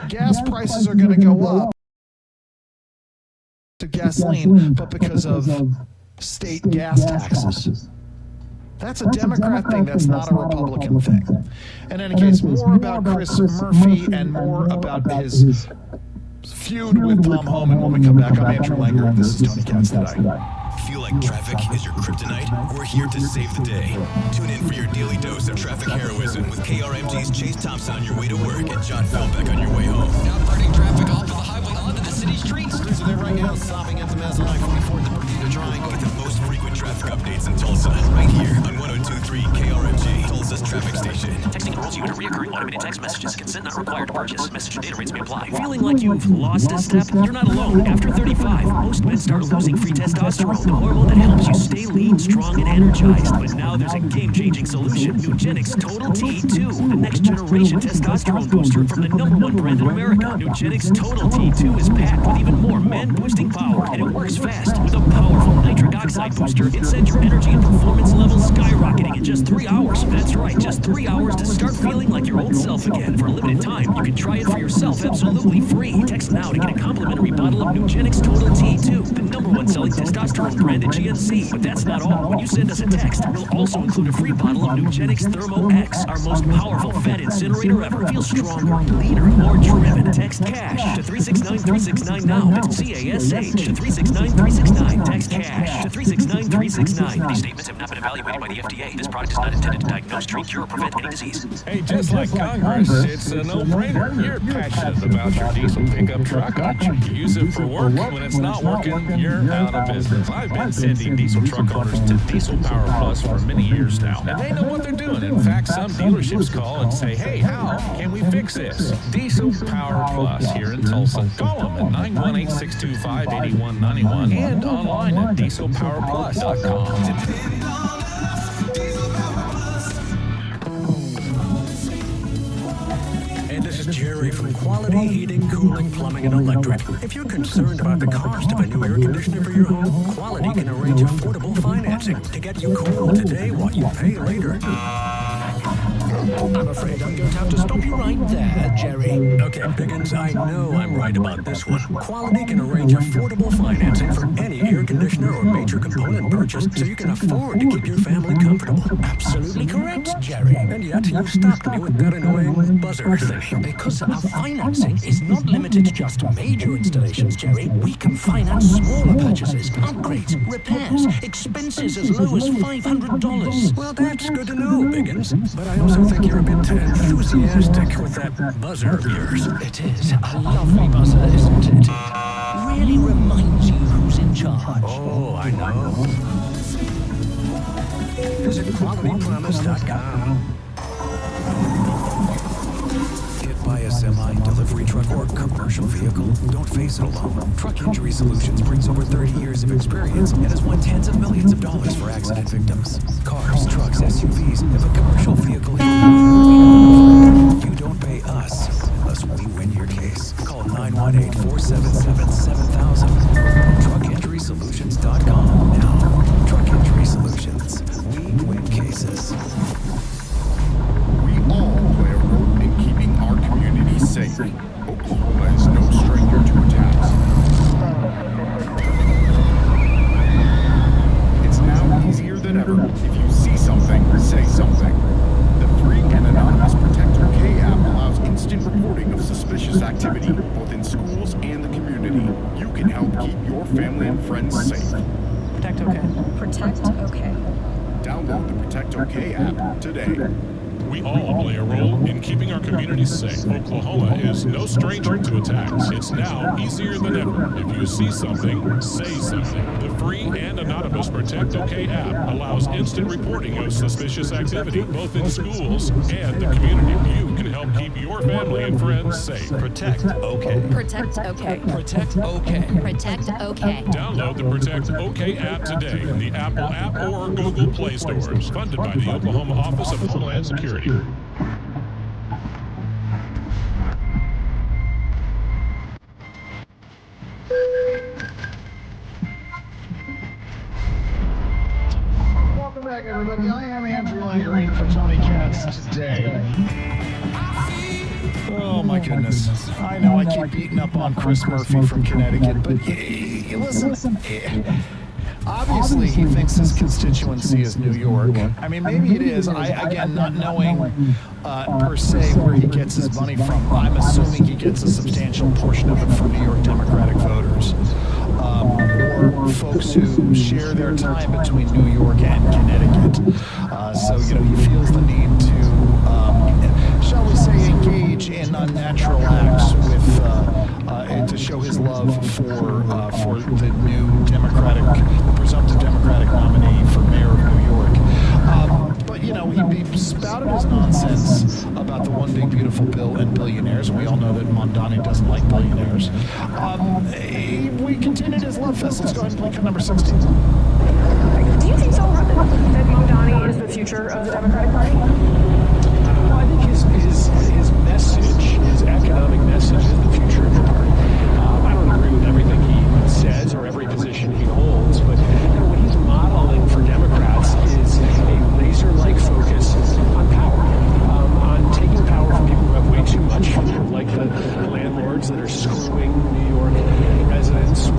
gas prices are going to go up to gasoline, but because of state gas taxes. That's a Democrat thing. That's not a Republican thing. In any case, more about Chris Murphy and more about his feud with Tom Homan when we come back. I'm Andrew Langer. This is Tony Katz Today. Feel like traffic is your kryptonite? We're here to save the day. Tune in for your daily dose of traffic heroism with KRMG's Chase Thompson on your way to work and John Feldbeck on your way home. Now diverting traffic off of the highway onto the city streets. Crews are there right now, stopping at the Maslin I-44 at the Bermuda Triangle. Get the most frequent traffic updates in Tulsa, right here on 102.3 KRMG, Tulsa's traffic station. Texting enrolls you into recurring automated text messages. Consent not required to purchase. Message and data rates may apply. Feeling like you've lost a step? You're not alone. After 35, most men start losing free testosterone, the hormone that helps you stay lean, strong, and energized. But now there's a game-changing solution. Nugenix Total T2, the next generation testosterone booster from the #1 brand in America. Nugenix Total T2 is packed with even more men-boosting power, and it works fast with a powerful nitric oxide booster. It sends your energy and performance levels skyrocketing in just 3 hours. That's right, just 3 hours to start feeling like your old self again. For a limited time, you can try it for yourself absolutely free. Text now to get a complimentary bottle of Nugenix Total T2, the #1 selling testosterone brand at GNC. But that's not all. When you send us a text, we'll also include a free bottle of Nugenix Thermo X, our most powerful fat incinerator ever. Feel stronger, leaner, more driven. Text CASH to 369-369 now. That's CASH to 369-369. Text CASH to 369-369. These statements have not been evaluated by the FDA. This product is not intended to diagnose, treat, cure, or prevent any disease. Hey, just like Congress, it's a no-brainer. You're passionate about your diesel pickup truck, aren't you? You use it for work. When it's not working, you're out of business. I've been sending diesel truck owners to Diesel Power Plus for many years now, and they know what they're doing. In fact, some dealerships call and say, hey, how can we fix this? Diesel Power Plus here in Tulsa. Call them at 918-625-8191 and online at dieselpowerplus.com. This is Jerry from Quality Heating, Cooling, Plumbing, and Electric. If you're concerned about the cost of a new air conditioner for your home, Quality can arrange affordable financing to get you cool today while you pay later. I'm afraid I'm going to have to stop you right there, Jerry. Okay, Biggins, I know I'm right about this one. Quality can arrange affordable financing for any air conditioner or major component purchase so you can afford to keep your family comfortable. Absolutely correct, Jerry. And yet you stopped me with that annoying buzzer thing. Because our financing is not limited to just major installations, Jerry. We can finance smaller purchases, upgrades, repairs, expenses as low as $500. Well, that's good to know, Biggins. But I also think you're a bit enthusiastic with that buzzer of yours. It is a lovely buzzer, isn't it? Really reminds you who's in charge. Oh, I know. Visit QualityPromise.com. By a semi, delivery truck, or commercial vehicle, don't face it alone. Truck Injury Solutions brings over 30 years of experience and has won tens of millions of dollars for accident victims. Cars, trucks, SUVs, if a commercial vehicle you don't pay us unless we win your case. Call 918-477-7000. TruckInjurySolutions.com now. Truck Injury Solutions. We win cases. We all play a role in keeping our community safe. Oklahoma is no stranger to attacks. It's now easier than ever. If you see something, say something. The free and anonymous Protect OK app allows instant reporting of suspicious activity, both in schools and the community. You can help keep your family and friends safe. Protect OK. Protect OK. Download the Protect OK app today. We all play a role in keeping our communities safe. Oklahoma is no stranger to attacks. It's now easier than ever. If you see something, say something. The free and anonymous Protect OK app allows instant reporting of suspicious activity, both in schools and the community. You can help keep your family and friends safe. Protect OK. Protect OK. Protect OK. Protect OK. Download the Protect OK app today in the Apple app or Google Play stores. Funded by the Oklahoma Office of Homeland Security. Welcome back, everybody. I am Andrew Langer for Tony Katz Today. Oh my goodness. I know I keep beating up on Chris Murphy from Connecticut, but listen, obviously he thinks his constituency is New York. I mean, maybe it is. Again, not knowing per se where he gets his money from, I'm assuming he gets a substantial portion of it from New York Democratic voters. Or folks who share their time between New York and Connecticut. So, he feels the need to, shall we say, engage in unnatural acts with, to show his love for the new the presumptive Democratic nominee for mayor of New York. But, he spouted his nonsense about the one big beautiful bill and billionaires. We all know that Mamdani doesn't like billionaires. We continued his love fest. Let's go ahead and play cut number 16. Do you think so, that Mamdani is the future of the Democratic Party? Well, I think his message, his economic message, is the future of the party. I don't agree with everything he says or every position he holds, but what he's modeling for Democrats is a laser-like focus on power, on taking power from people who have way too much, like the landlords that are screwing New York residents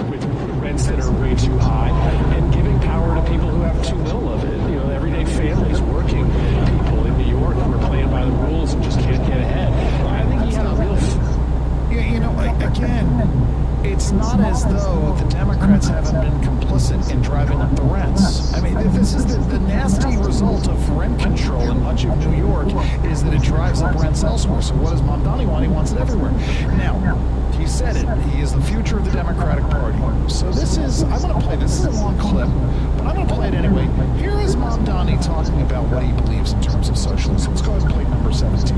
with rents that are way too high, and giving power to people who have too little of it. Everyday families, working people in New York who are playing by the rules and just can't get ahead. I think he had a real... Again, it's not as though the Democrats haven't been complicit in driving up the rents. I mean, this is the nasty result of rent control in much of New York, is that it drives up rents elsewhere. So what does Mamdani want? He wants it everywhere. Now, he said it. He is the future of the Democratic Party. So I'm going to play this. This is a long clip, but I'm going to play it anyway. Here is Mamdani talking about what he believes in terms of socialism. Let's go ahead and play number 17.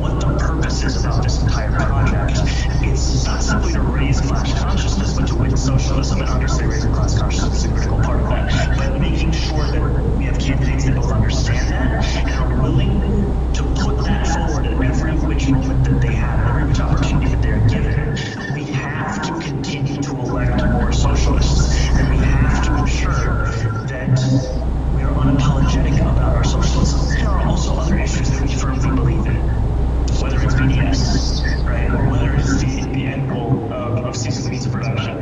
What the purpose is about this entire project. It's not simply to raise class consciousness, but to win socialism, and obviously raising class consciousness is a critical part of that. But making sure that we have candidates that both understand that and are willing to put that forward at every which moment that they have, every which opportunity that they're given. We have to continue to elect more socialists, and we have to ensure that we are unapologetic about our socialism. There are also other issues that we firmly believe in, whether it's BDS, right, or whether it's the end goal of ceasing the means of production,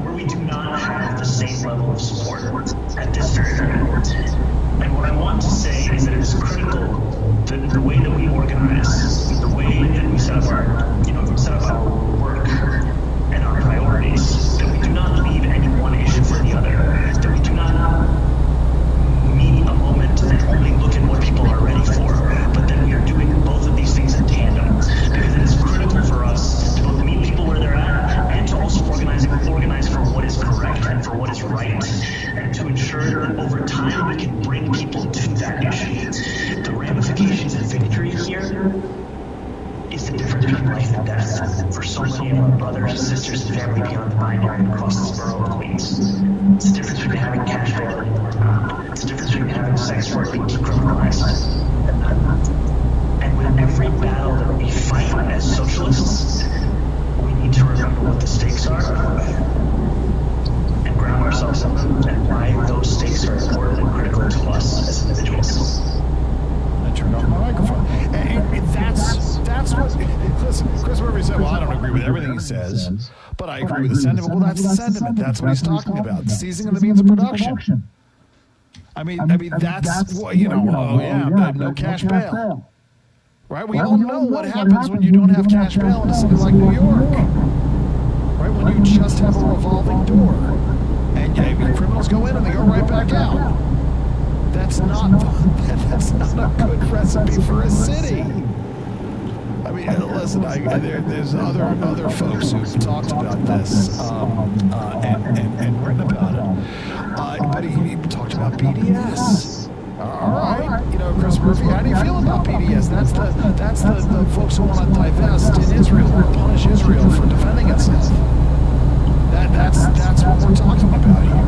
where we do not have the same level of support at this very moment. And what I want to say is that it is critical that the way that we organize, the way that we set up our work and our priorities, that we do not leave any one issue for the other, that we do not meet a moment and only look at what people are ready for, but that we are doing both of these things in tandem, because it is critical for us to both meet people where they're at and to also organize for what is correct and for what is right, and to ensure that over time we can bring people to that issue. The ramifications of victory here is the difference between life and death for so many of our brothers, sisters, and family beyond the binary across this borough of Queens. It's the difference between having cash bail and not. It's the difference between having sex work being decriminalized and not. And with every battle that we fight as socialists, we need to remember what the stakes are and ground ourselves in them, and why those stakes are important and critical to us as individuals. I turned off my microphone. And that's what... Listen, Chris Murphy said, well, I don't agree with everything he says, but I agree with the sentiment. Well, that's the sentiment. That's what he's talking about. Seizing of the means of production. I mean, that's what, no cash bail. Right? We all know what happens when you don't have cash bail in a city like New York. Right? When you just have a revolving door. And criminals go in and they go right back out. That's not a good recipe for a city. I mean, listen, there's other folks who've talked about this and written about it. But he talked about BDS. All right, Chris Murphy, how do you feel about BDS? That's the folks who want to divest in Israel or punish Israel for defending itself. That's what we're talking about here.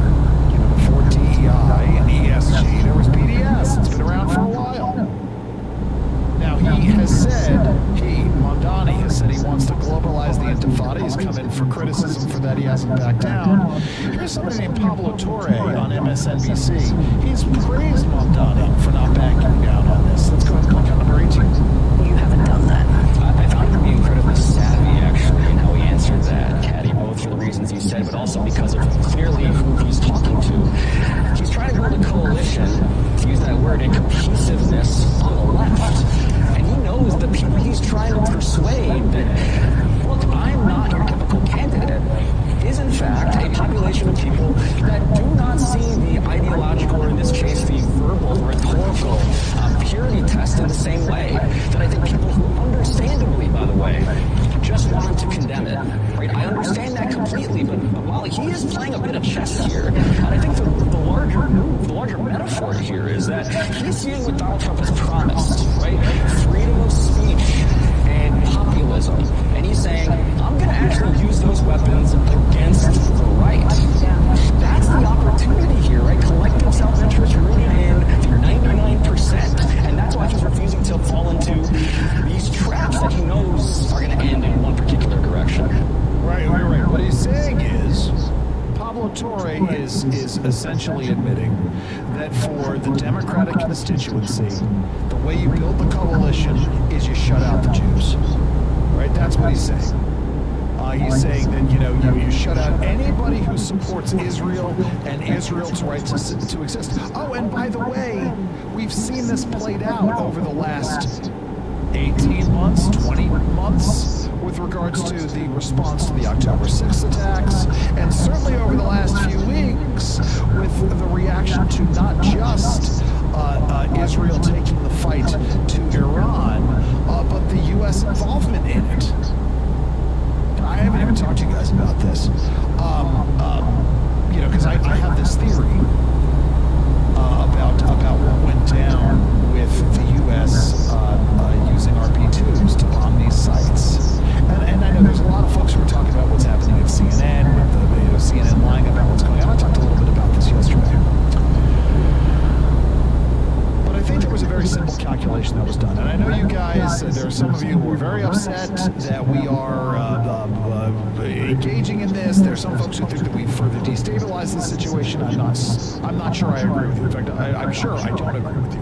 Before DEI and ESG, there was BDS. It's been around for a while. Now, Mamdani has said he wants to globalize the Intifada. He's come in for criticism for that. He hasn't backed down. Here's somebody named Pablo Torre on MSNBC. He's praised Mamdani for not backing down on this. Let's go ahead and click on number 18. he's trying to persuade that, look, I'm not your typical candidate, is in fact a population of people that do not see the ideological, or in this case, the verbal, rhetorical purity test in the same way that I think people who understandably, by the way, just wanted to condemn it. Right? I understand that completely, but while he is playing a bit of chess here, and I think the larger move, the larger metaphor here is that he's seeing what Donald Trump has promised, right? Freedom of speech and populism. And he's saying, I'm going to actually use those weapons against the right. That's the opportunity here, right? Collective self-interest rooted in the 99%. And that's why he's refusing to fall into these traps that he knows are going to end in one particular direction. Right. What he's saying is, Pablo Torre is essentially admitting that for the Democratic constituency, the way you build the coalition is you shut out the Jews. Right? That's what he's saying. He's saying that, you shut out anybody who supports Israel and Israel's right to exist. Oh, and by the way, we've seen this played out over the last 18 months, 20 months, with regards to the response to the October 6th attacks, and certainly over the last few weeks with the reaction to not just Israel taking the fight to Iran, but the U.S. involvement in it. I haven't even talked to you guys about this, because I have this theory about what went down with the U.S. Using RP-2s to bomb these sites. And I know there's a lot of folks who are talking about what's happening at CNN, with the CNN lying about what's going on. I talked a little bit about this yesterday. But I think there was a very simple calculation that was done. And I know you guys, there are some of you who are very upset that we are engaging in this. There are some folks who think that we further destabilize the situation. I'm not sure I agree with you. In fact, I'm sure I don't agree with you.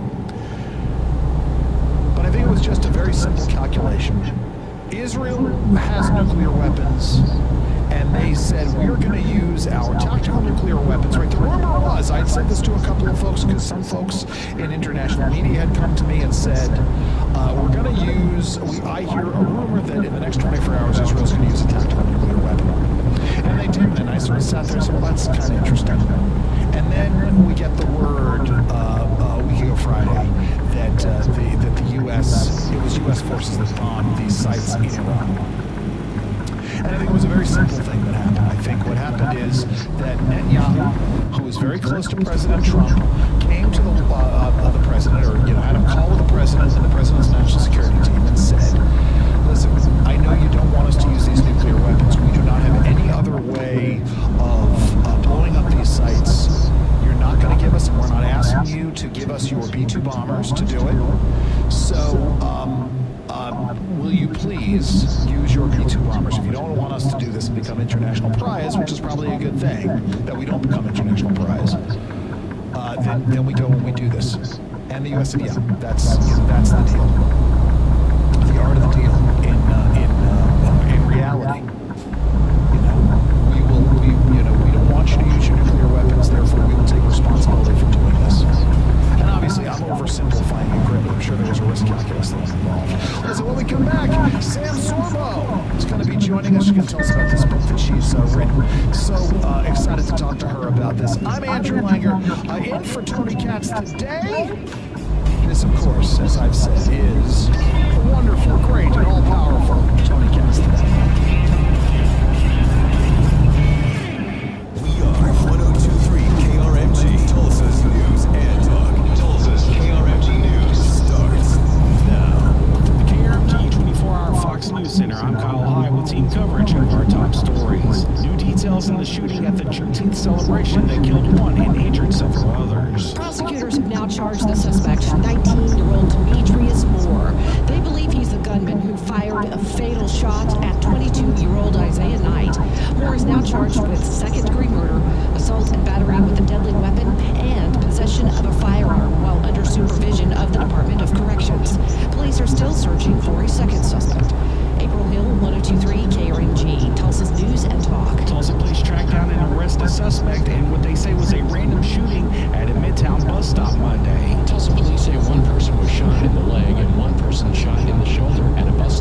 But I think it was just a very simple calculation. Israel has nuclear weapons, and they said, we're going to use our tactical nuclear weapons. Right? The rumor was, I'd said this to a couple of folks, because some folks in international media had come to me and said, we're going to use, I hear a rumor that in the next 24 hours, Israel's going to use a tactical nuclear weapon. And they did, and I sort of sat there and said, well, that's kind of interesting. And then we get the word a week ago Friday that the U.S., it was U.S. forces that bombed these sites in Iran. And I think it was a very simple thing that happened. I think what happened is that Netanyahu, who was very close to President Trump, came to the president, or had a call with the president and the president's national security team and said, listen, I know you don't want us to use these nuclear weapons. We do not have any other way of blowing up these sites. You're not going to give us, and we're not asking you to give us your B-2 bombers to do it. So, will you please use your B-2 bombers? If you don't want us to do this and become international pariahs, which is probably a good thing, that we don't become international pariahs, then we go and we do this. And the U.S. said, yeah, that's the deal. The art of the deal in reality. We don't want you to use your nuclear weapons, therefore we will take responsibility for doing this. And obviously, I'm oversimplifying it greatly. I'm sure there was a risk calculus that was involved. Listen, when we come back, Sam Sorbo is going to be joining us. She's going to tell us about this book that she's written. So excited to talk to her about this. I'm Andrew Langer, in for Tony Katz today. This, of course, as I've said, is the wonderful, great, and all-powerful Tony Katz today. We are 102.3 KRMG, Tulsa's News and Talk. Tulsa's KRMG News starts now. From the KRMG 24-hour Fox News Center, I'm Kyle High with team coverage of our top stories. New details in the shooting at the Juneteenth celebration that killed one and injured several others. Prosecutors have now charged the suspect, 19-year-old Demetrius Moore. They believe he's the gunman who fired a fatal shot at 22-year-old Isaiah Knight. Moore is now charged with second-degree murder, assault and battery with a deadly weapon, and possession of a firearm while under supervision of the Department of Corrections. Police are still searching for a second suspect. April Hill, 102.3 KRMG, Tulsa's News and Talk. Tulsa police tracked down and arrested a suspect in what they say was a random shooting at a Midtown bus stop Monday. Tulsa police say one person was shot in the leg and one person shot in the shoulder at a bus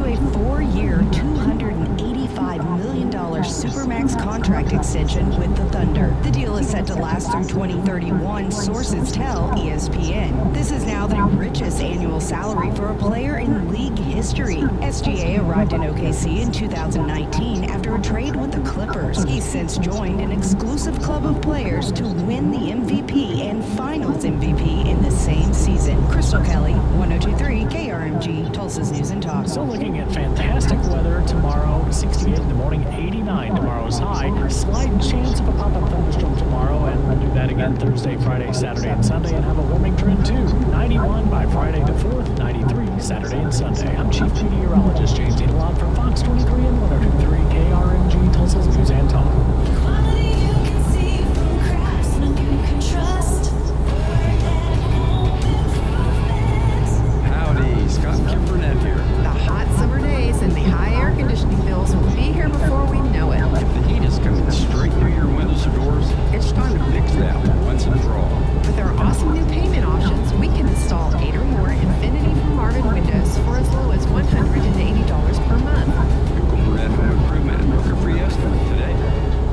to a 4-year, $285 million Supermax contract extension with the Thunder. The deal is set to last through 2031, sources tell ESPN. This is now the richest annual salary for a player in league history. SGA arrived in OKC in 2019 after a trade with the Clippers. He's since joined an exclusive club of players to win the MVP and Finals MVP in the same season. Crystal Kelly, 102.3 KRMG, Tulsa's News and Talk. So looking at fantastic weather tomorrow, 68 in the morning, 89 tomorrow's high. Slight chance of a pop-up thunderstorm tomorrow, and we'll do that again Thursday, Friday, Saturday, and Sunday, and have a warming trend too. 91 by Friday the 4th, 93 Saturday and Sunday. I'm Chief Meteorologist James Edelon from Fox 23 and 102.3 KRMG, Tulsa's News and Talk. Howdy, Scott Kim Burnett here. The hot summer days and the high air conditioning bills will be here before we know it. If the heat is coming straight through your windows or doors, it's time to fix that once and for all. With our awesome new payment options, we can install 8 or more Infinity from Marvin Windows for as low as $180 per month. Google Burnett Home Improvement and book a free estimate today.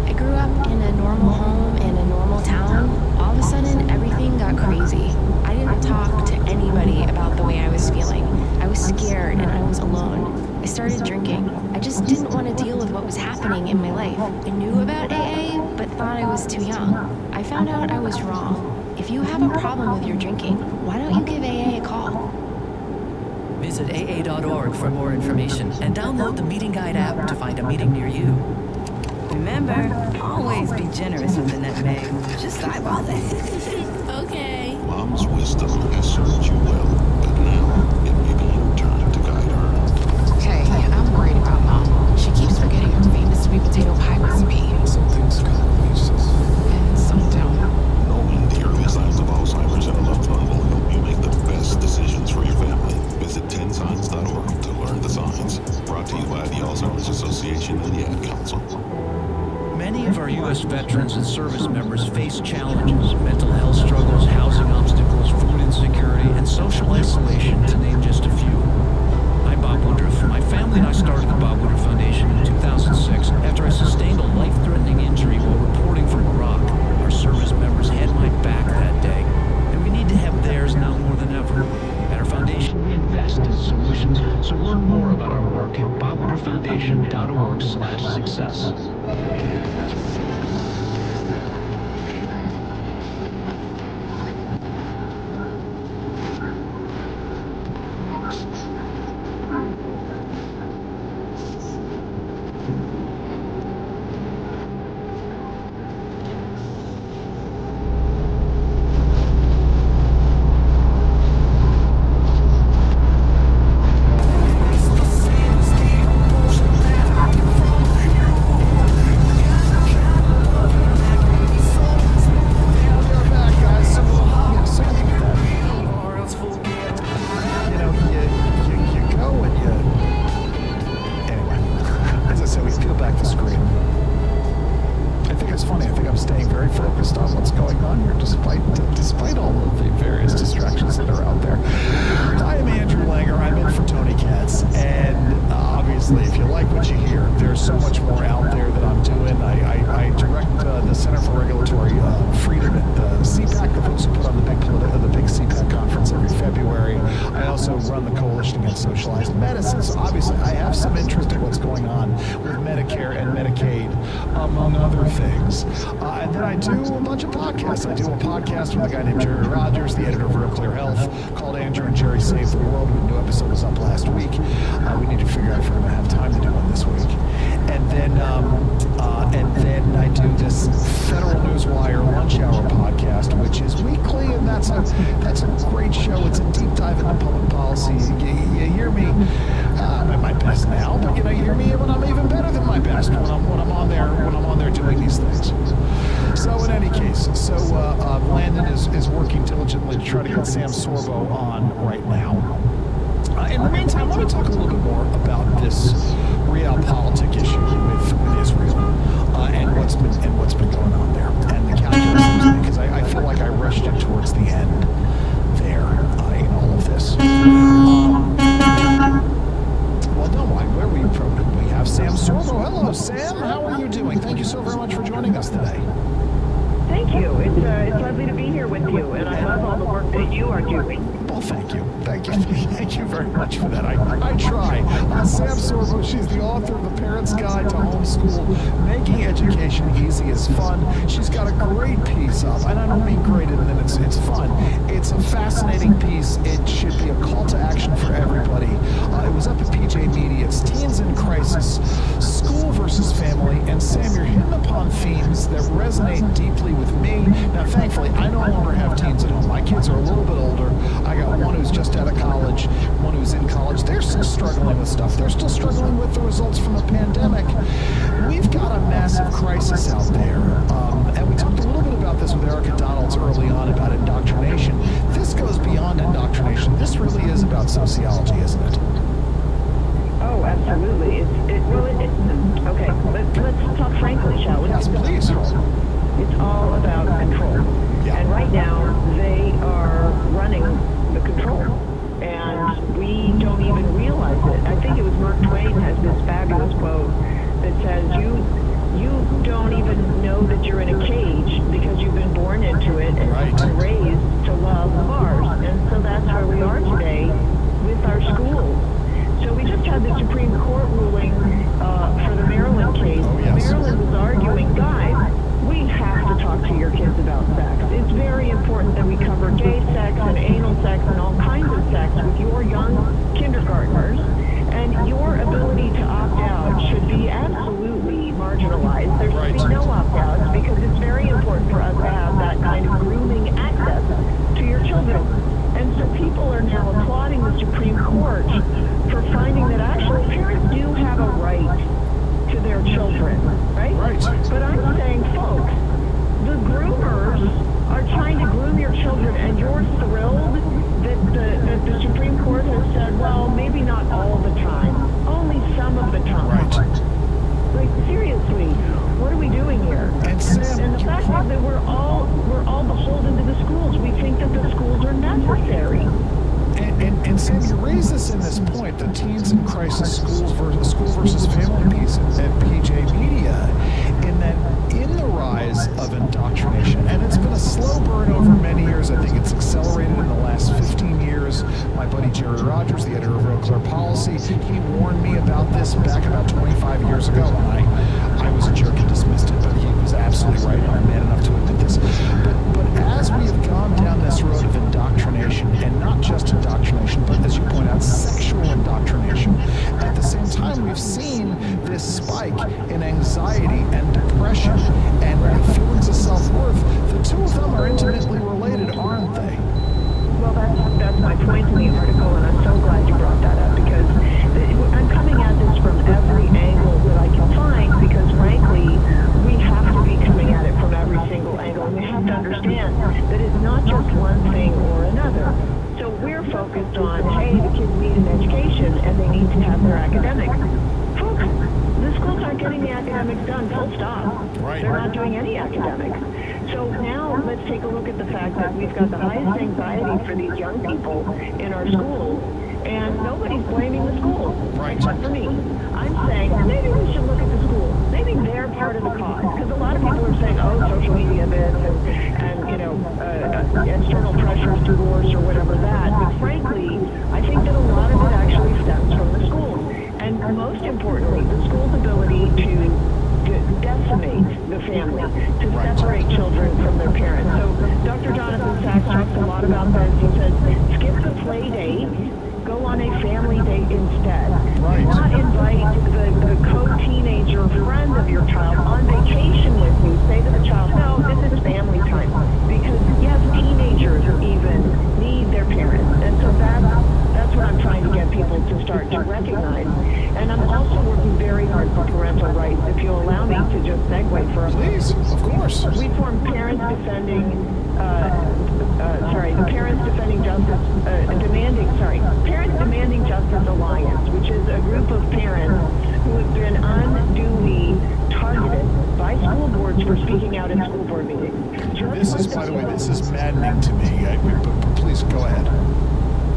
I grew up in a normal home in a normal town. All of a sudden, everything got crazy. I didn't talk to anybody about the way I was feeling. I was scared and I was alone. I started drinking. I just didn't want to deal with what was happening in my life. I knew about AA, but thought I was too young. I found out I was wrong. If you have a problem with your drinking, why don't you give AA a call? Visit AA.org for more information and download the Meeting Guide app to find a meeting near you. Remember, always be generous with the nutmeg. Just eyeball that. Okay. Mom's wisdom has served you well, but now it may be your turn to guide her. Hey, I'm worried about Mom. She keeps forgetting her famous sweet potato pie recipe. Some things come pieces. And some don't. Knowing the early signs of Alzheimer's and a loved one will help you make the best decisions for your family. Visit 10signs.org to learn the signs. Brought to you by the Alzheimer's Association and the Ad Council. Many of our U.S. veterans and service members face challenges, mental health struggles, housing obstacles, food insecurity, and social isolation, to name just a few. I'm Bob Woodruff. My family and I started the Bob Woodruff Foundation in 2006 after I sustained a life-threatening injury while reporting from Iraq. Our service members had my back that day, and we need to have theirs now more than ever. At our foundation, we invest in solutions, so learn more about our work at bobwoodrufffoundation.org/success. Hello, Sam. How are you doing? Thank you so very much for joining us today. Thank you. It's lovely to be here with you, and I love all the work that you are doing. Well, thank you. Thank you very much for that. I try. Sam Sorbo, she's the author of The Parent's Guide to Homeschool, Making Education Easy is Fun. She's got a great piece up, and I don't mean great in that it's fun. It's a fascinating piece. It should be a call to action for everybody. It was up at PJ Media. It's Teens in Crisis, School versus Family, and Sam, you're hitting upon themes that resonate deeply with me. Now, thankfully, I no longer have teens at home. My kids are a little bit older. I got one who's just out of college, one who's in college. They're still struggling with stuff. They're still struggling with the results from the pandemic. We've got a massive crisis out there. And we talked a little bit about this with Erica Donalds early on about indoctrination. This goes beyond indoctrination. This really is about sociology, isn't it? Oh, absolutely. Okay, let's talk frankly, shall we? Yes, please. It's all about control. Yeah. And right now, they are running the control. And we don't even realize it. I think it was Mark Twain has this fabulous quote that says, you don't even know that you're in a cage because you've been born into it and raised to love bars. And so that's where we are today with our schools. So we just had the Supreme Court ruling for the Maryland case. Oh, yes. Maryland was arguing, guys, we have to talk to your kids about sex. It's very important that we cover gay sex and anal sex and all kinds of sex with your young kindergartners. And your ability to opt out should be absolutely marginalized. There should be no opt-outs because it's very important for us to have that kind of grooming access to your children. And so people are now applauding the Supreme Court for finding that actually parents do have a right to their children, right? But I'm saying, folks, the groomers are trying to groom your children, and you're thrilled that the Supreme Court has said, well, maybe not all the time, only some of the time. Like, seriously, what are we doing here? And the fact is that we're all beholden to the schools. We think that the schools are necessary. And Sam, you raise this in this point, the Teens in Crisis School versus Family piece at PJ Media, in that in the rise of indoctrination, and it's been a slow burn over many years. I think it's accelerated in the last 15 years. My buddy Jerry Rogers, the editor of Real Clear Policy, he warned me about this back about 25 years ago, and I was a jerk and dismissed it, but he was absolutely right, and I'm man enough to admit this. But as we have gone down this road of indoctrination, and not just indoctrination, but as you point out, sexual indoctrination, at the same time we've seen this spike in anxiety and depression and feelings of self-worth. The two of them are intimately related, aren't they? Well, that's my point in the article, and I'm so glad you brought that up, because I'm coming at this from every angle that I can find, because frankly, we have to be coming at it from every single angle, and we have to understand that it's not just one thing or another. So we're focused on, hey, the kids need an education, and they need to have their academics. Folks, the schools aren't getting the academics done, full stop. They're not doing any academics. So now let's take a look at the fact that we've got the highest anxiety for these young people in our schools, and nobody's blaming the schools, except for me. I'm saying maybe we should look at the schools. Maybe they're part of the cause, because a lot of people are saying, oh, social media this and you know, external pressures, divorce, or whatever that. But frankly, I think that a lot of it actually stems from the schools, and most importantly, the school's ability to decimate the family, to separate children from their parents. So Dr. Jonathan Sachs talks a lot about this. He says, skip the play date, go on a family date instead. Do not invite the co-teenager friend of your child on vacation with you. Say to the child, no, this is family time. Because, yes, teenagers even need their parents. And so that's what I'm trying to get people to start to recognize. And I'm also working very hard for parental rights. If you'll allow me to just segue for a moment. Please, of course. We formed Parents Defending Parents Demanding Justice Alliance, which is a group of parents who have been unduly targeted by school boards for speaking out in school board meetings. This is, by the way, this is maddening to me. But please go ahead.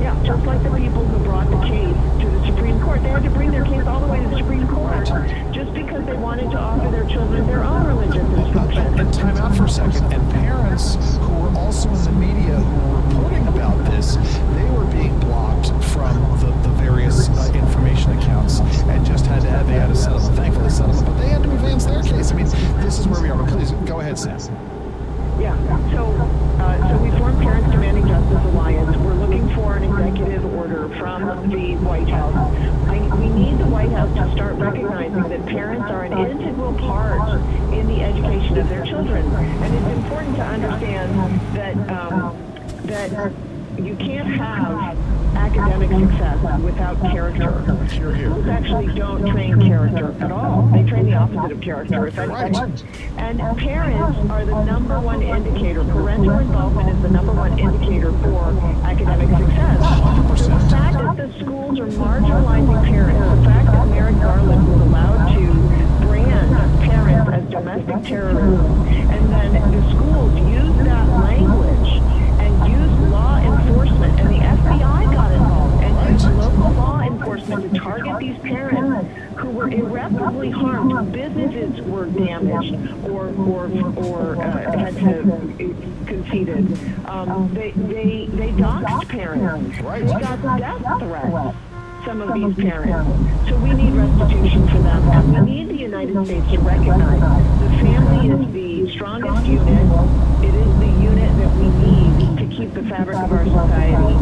Yeah, just like the people who brought the case to the Supreme Court. They had to bring their case all the way to the Supreme Court just because they second, and parents who were also in the media who were reporting about this, they were being blocked from the various information accounts and just had to settle. Thankfully settled, but they had to advance their case. I mean, this is where we are. But please go ahead, Sam. Yeah. So we formed Parents Demanding Justice Alliance. We're looking for an executive order from the White House. We need the White House to start recognizing that parents are an integral part in the education of their children, and it's important to understand that you can't have academic success without character. Schools actually don't train character at all. They train the opposite of character, if anything. And parents are the number one indicator. Parental involvement is the number one indicator for academic success. So the fact that the schools are marginalizing parents, the fact that Merrick Garland was allowed to brand parents as domestic terrorists, and then the schools use that language and use law enforcement, and the FBI got involved and used local law enforcement to target these parents who were irreparably harmed. Businesses were damaged or had to conceded. They doxed parents. They got death threats. Some of these parents. So we need restitution for them, and we need the United States to recognize the family is the strongest unit. It is the unit that we need to keep the fabric of our society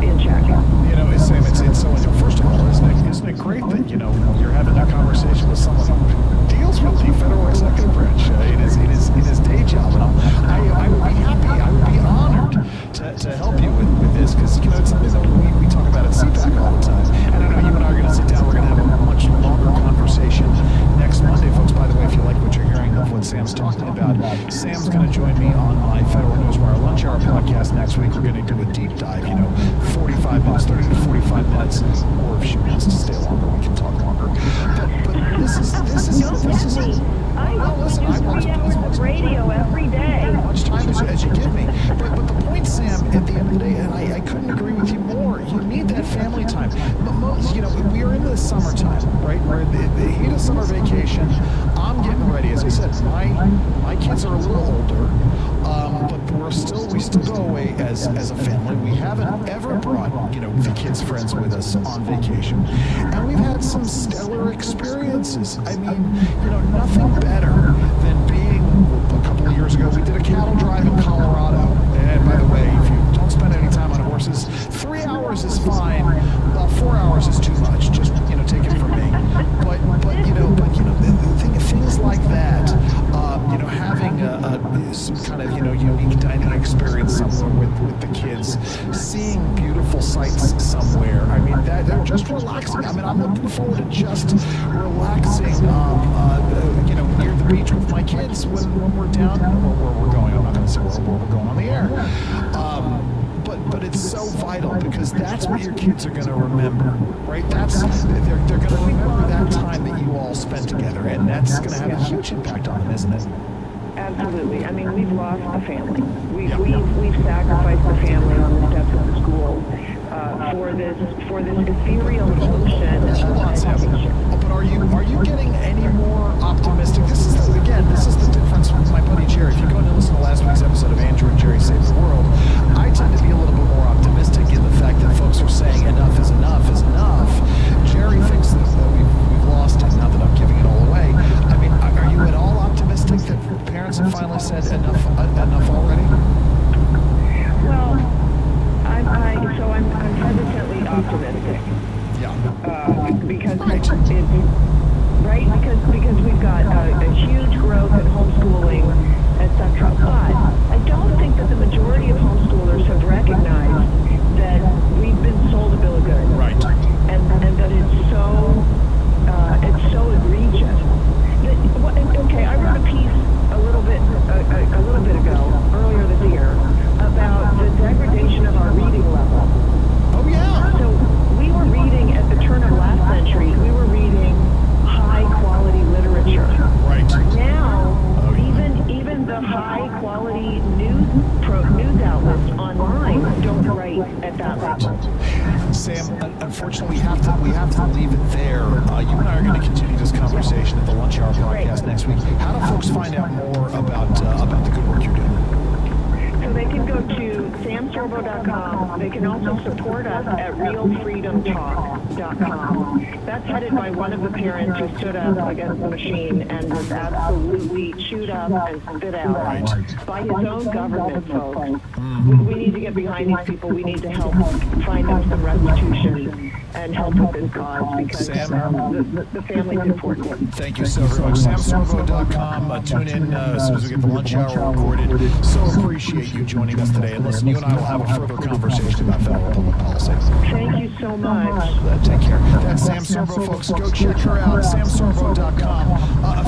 in check. You know, Sam, it's so. First of all, isn't it great that you're having a conversation with someone who deals with the federal executive branch in his day job? And I would be happy. I would be honored to help you with this, because it's something that we talk about at CPAC all the time. And I know you and I are going to sit down. We're going to have a much longer conversation next Monday, folks. By the way, if you like what you're hearing of what Sam's talking about, Sam's going to join me on my Federal Newswire Lunch Hour podcast next week. We're going to do a deep dive, 45 minutes, 30 to 45 minutes, or if she wants to stay longer, we can talk longer. But this is. Listen, I watch as much radio every day. As much time as you give me. But the point, Sam, at the end of the day, and I couldn't agree with you more. You need that family time. We are in the summertime, right? We're in the heat of summer vacation. I'm getting ready. As I said, my kids are a little older, but we still go away as a family. We haven't ever brought the kids' friends with us on vacation, and we've had some stellar experiences. I mean, nothing better than being. A couple of years ago, we did a cattle drive in Colorado, and by the way, if you don't spend any time on horses, 3 hours is fine. About 4 hours is too much. Just take it from me. But things like that. Having some kind of unique dining experience somewhere with the kids, seeing beautiful sights somewhere. I mean, they're just relaxing. I mean, I'm looking forward to just relaxing. Near the beach with my kids when we're down where we're going. I'm not going to say where we're going on the air. But it's so vital, because that's what your kids are going to remember, right? They're going to remember that time that you all spent together, and that's going to have a huge impact on them, isn't it? Absolutely. I mean, we've lost the family. We've sacrificed the family on the steps of the school for this ethereal notion of education. But are you getting any more optimistic? This is the difference with my buddy Jerry. If you go and listen to last week's episode of Andrew and Jerry Save the World, I tend to be a little bit more optimistic in the fact that folks are saying enough is enough is enough. Jerry thinks that we've lost it. Not that I'm giving it all away. I mean, are you at all optimistic that parents have finally said enough already? Well, I'm hesitantly optimistic. Yeah. Because because we've got a huge growth in homeschooling, etc. But I don't think that the majority of homeschoolers have recognized that we've been sold a bill of goods. Right. And that it's so egregious. Okay, I wrote a piece a little bit ago, earlier this year, about the degradation of our reading level. Oh yeah. So we were reading at the turn of last century. We were reading high quality literature. Right. Now, even the high quality news outlets online don't write samsorbo.com. They can also support us at realfreedomtalk.com. That's headed by one of the parents who stood up against the machine and was absolutely chewed up and spit out by his own government, folks. We need to get behind these people. We need to help find them some restitution and help with this cause because the family's important. Thank you so very much. samsorbo.com. Tune in as soon as we get the lunch hour recorded. So appreciate you joining us today. And listen, you and I will have a further conversation about federal public policy. Thank you so much. Take care. That's Sam Sorbo, folks. Go check her out, samsorbo.com. A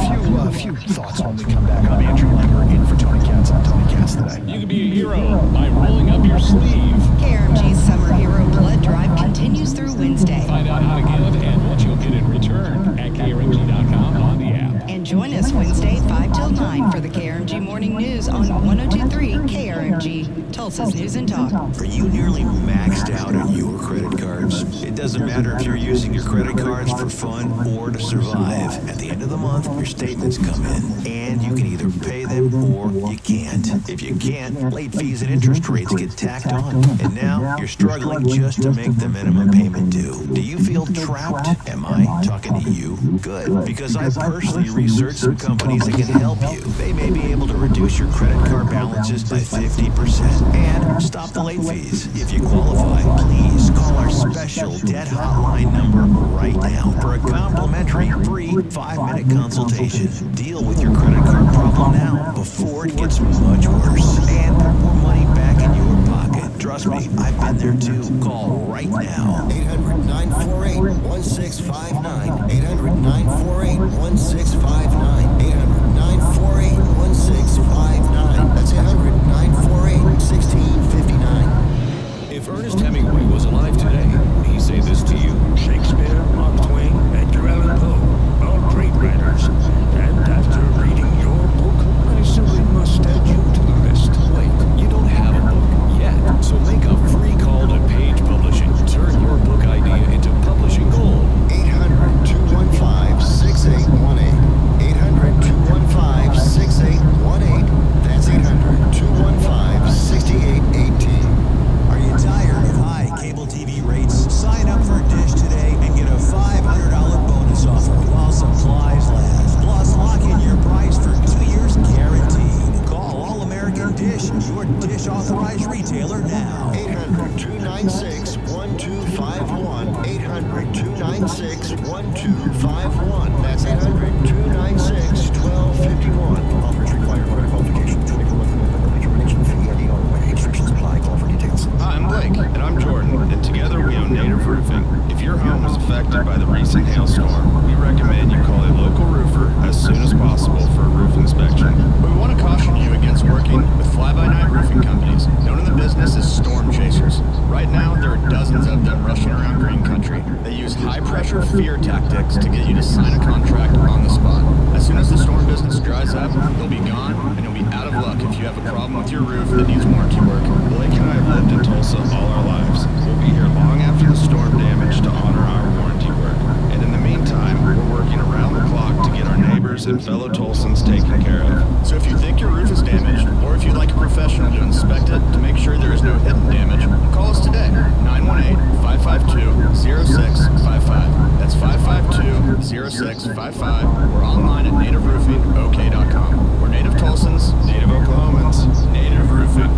few thoughts when we come back. I'm Andrew Langer, in for Tony Katz on Tony Katz today. You can be a hero by rolling up your sleeve. KRMG's Summer Hero Blood Drive continues through Wednesday. Find out how to give and what you'll get in return at KRMG.com on the app. And join us Wednesday 5 till 9 for the KRMG Morning News on 102.3 KRMG, Tulsa's News and Talk. Are you nearly maxed out on your credit cards? It doesn't matter if you're using your credit cards for fun or to survive. At the end of the month, your statements come in, and you can either pay them or you can't. If you can't, late fees and interest rates get tacked on. And now you're struggling just to make the minimum payment due. Do you feel trapped? Am I talking to you? Good. Because I personally researched some companies that can help you. They may be able to reduce your credit card balances by 50% and stop the late fees. If you qualify, please call our special debt hotline number right now for a complimentary free 5-minute consultation. Deal with your credit card problem now before it gets much worse and put more money back in your pocket. Trust me, I've been there too. Call right now. 800-948-1659. 800-948-1659. 800-948-1659. That's 800-948-1659. If Ernest Hemingway was alive today, would he say this to you? Shakespeare, Mark Twain, Edgar Allan Poe, all great writers. And after reading your book, I simply must add you to the list. Wait, you don't have a book yet, so make a free call to Page Publishing. Turn your book idea into publishing gold. 800-215-6818. 800-215-6818. That's 800-215-6818. Are you tired of high cable TV rates? Sign up for Dish today and get a $500 bonus offer while supplies last. Plus, lock in your price for 2 years guaranteed. Call All American Dish, your Dish authorized retailer now. 800-296-1251. 800-296-1251. That's 800-296-1251. Offers require voter qualification. 24-month termination fee. ID on the way. Restrictions apply. Call for details. Hi, I'm Blake. And I'm Jordan. And together we own Native Roofing. If your home was affected by the recent hailstorm, we recommend you call a local roofer as soon as possible for a roof inspection. But we want to caution you against working with fly-by-night roofing companies, known in the business as storm chasers. Right now, there are dozens of them rushing around green country. They use high-pressure fear tactics to get you to sign a contract on the spot. As soon as the storm business dries up, they'll be gone, and you'll be out of luck if you have a problem with your roof that needs warranty work. Blake and I have lived in Tulsa all our lives. We'll be here long after the storm damage to honor our warranty work. And in the meantime, we're working around the clock to get our neighbors and fellow Tulsans taken care of. So if you think your roof is damaged, or if you'd like a professional to inspect it to make sure there is no hidden damage, call us today. 918-552-0655. That's 552-0655. Or online at nativeroofingok.com. We're native Tulsans, native Oklahomans, native roofing.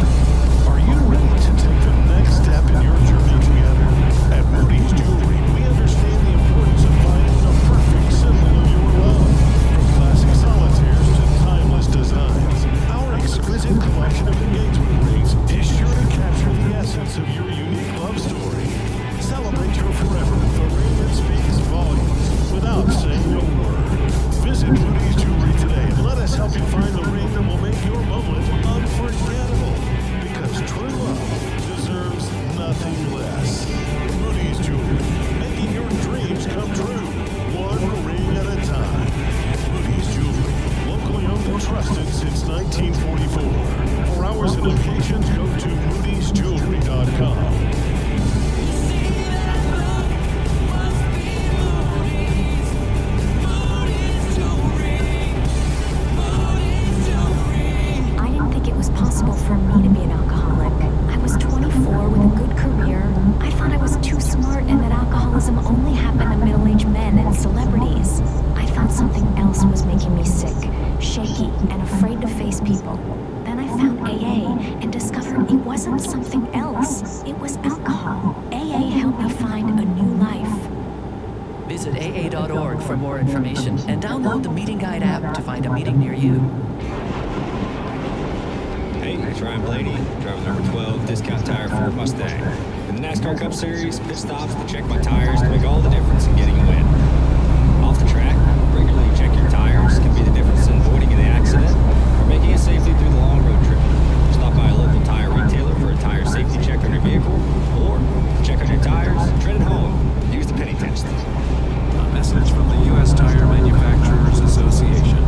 Are you ready to take the next step in your journey together? At Moody's Jewelry, we understand the importance of finding the perfect symbol of your love. From classic solitaires to timeless designs, our exquisite collection of engagement rings is sure to capture the essence of your unique love story. Celebrate your forever with a ring that speaks volumes without saying a word. Visit Moody's Jewelry today and let us help you find the ring that will make your moment unforgettable. Then I found AA and discovered it wasn't something else. It was alcohol. AA helped me find a new life. Visit AA.org for more information and download the Meeting Guide app to find a meeting near you. Hey, it's Ryan Blaney, driver number 12, Discount Tire Ford Mustang. In the NASCAR Cup Series, pit stops to check my tires can make all the difference in getting a win. Off the track, regularly check your tires can be the difference in avoiding an accident or making it safely through the long road trip. Stop by a local tire retailer for a tire safety check on your vehicle, or check on your tires, tread at home. Use the penny test. A message from the U.S. Tire Manufacturers Association.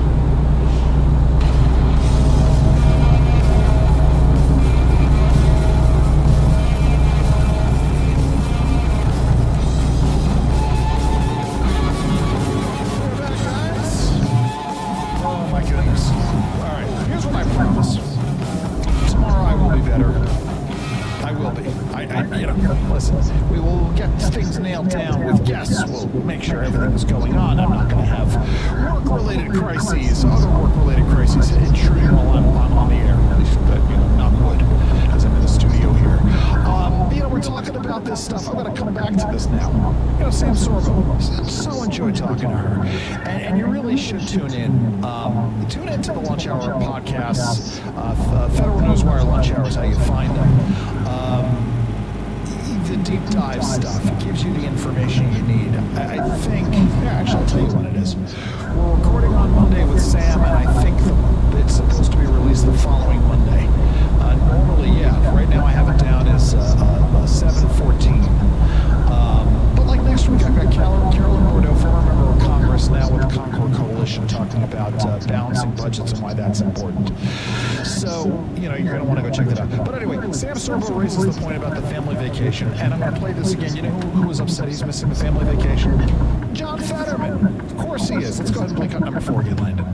Listen, we will get things nailed down with guests. We'll make sure everything is going on. I'm not going to have work-related crises, other work-related crises intruding while I'm on the air. At least, knock wood, as I'm in the studio here. We're talking about this stuff. I'm going to come back to this now. Sam Sorbo, so enjoyed talking to her. And you really should tune in. Tune in to the Lunch Hour podcasts. Federal Newswire Lunch Hour is how you find them. The deep dive stuff. It gives you the information you need. I think, actually, I'll tell you what it is. We're recording on Monday with Sam, and I think it's supposed to be released the following Monday. Normally, right now I have it down as 7/14. But like next week, I've got Carolyn Bordeaux, former member of Congress, now with the Concord Coalition, talking about balancing budgets and why that's important. So, you're going to want to go check that out. But anyway, Sam Sorbo raises the point about the family vacation, and I'm going to play this again. You know who was upset he's missing the family vacation? John Fetterman. Of course he is. Let's go ahead and play cut number 4 again, Landon.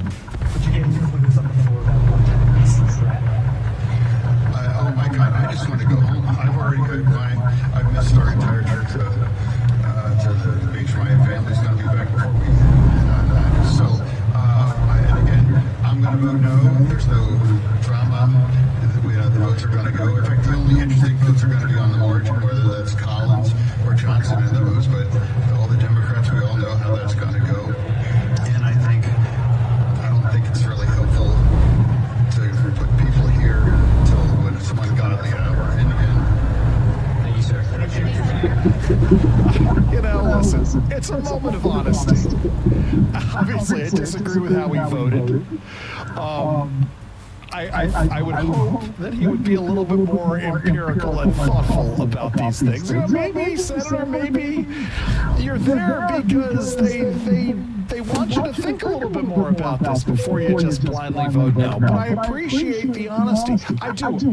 Oh my God, I just want to go home. I've missed our entire trip to the beach. My family's going to be back before we and again, I'm going to vote no. There's no drama. The votes are going to go. In fact, the only interesting votes are going to be on the margin, whether that's Collins or Johnson in those, but all the Democrats, we all know how that's going to go. And I don't think it's really helpful to put people here until when it's some ungodly hour. And again, thank you, sir. Listen, it's a moment of honesty. Obviously, I disagree with how he voted. I would hope that he would be a little bit more empirical and thoughtful about these things. Maybe, Senator, maybe you're there because they want you to think a little bit more about this before you just blindly vote no. But I appreciate the honesty. I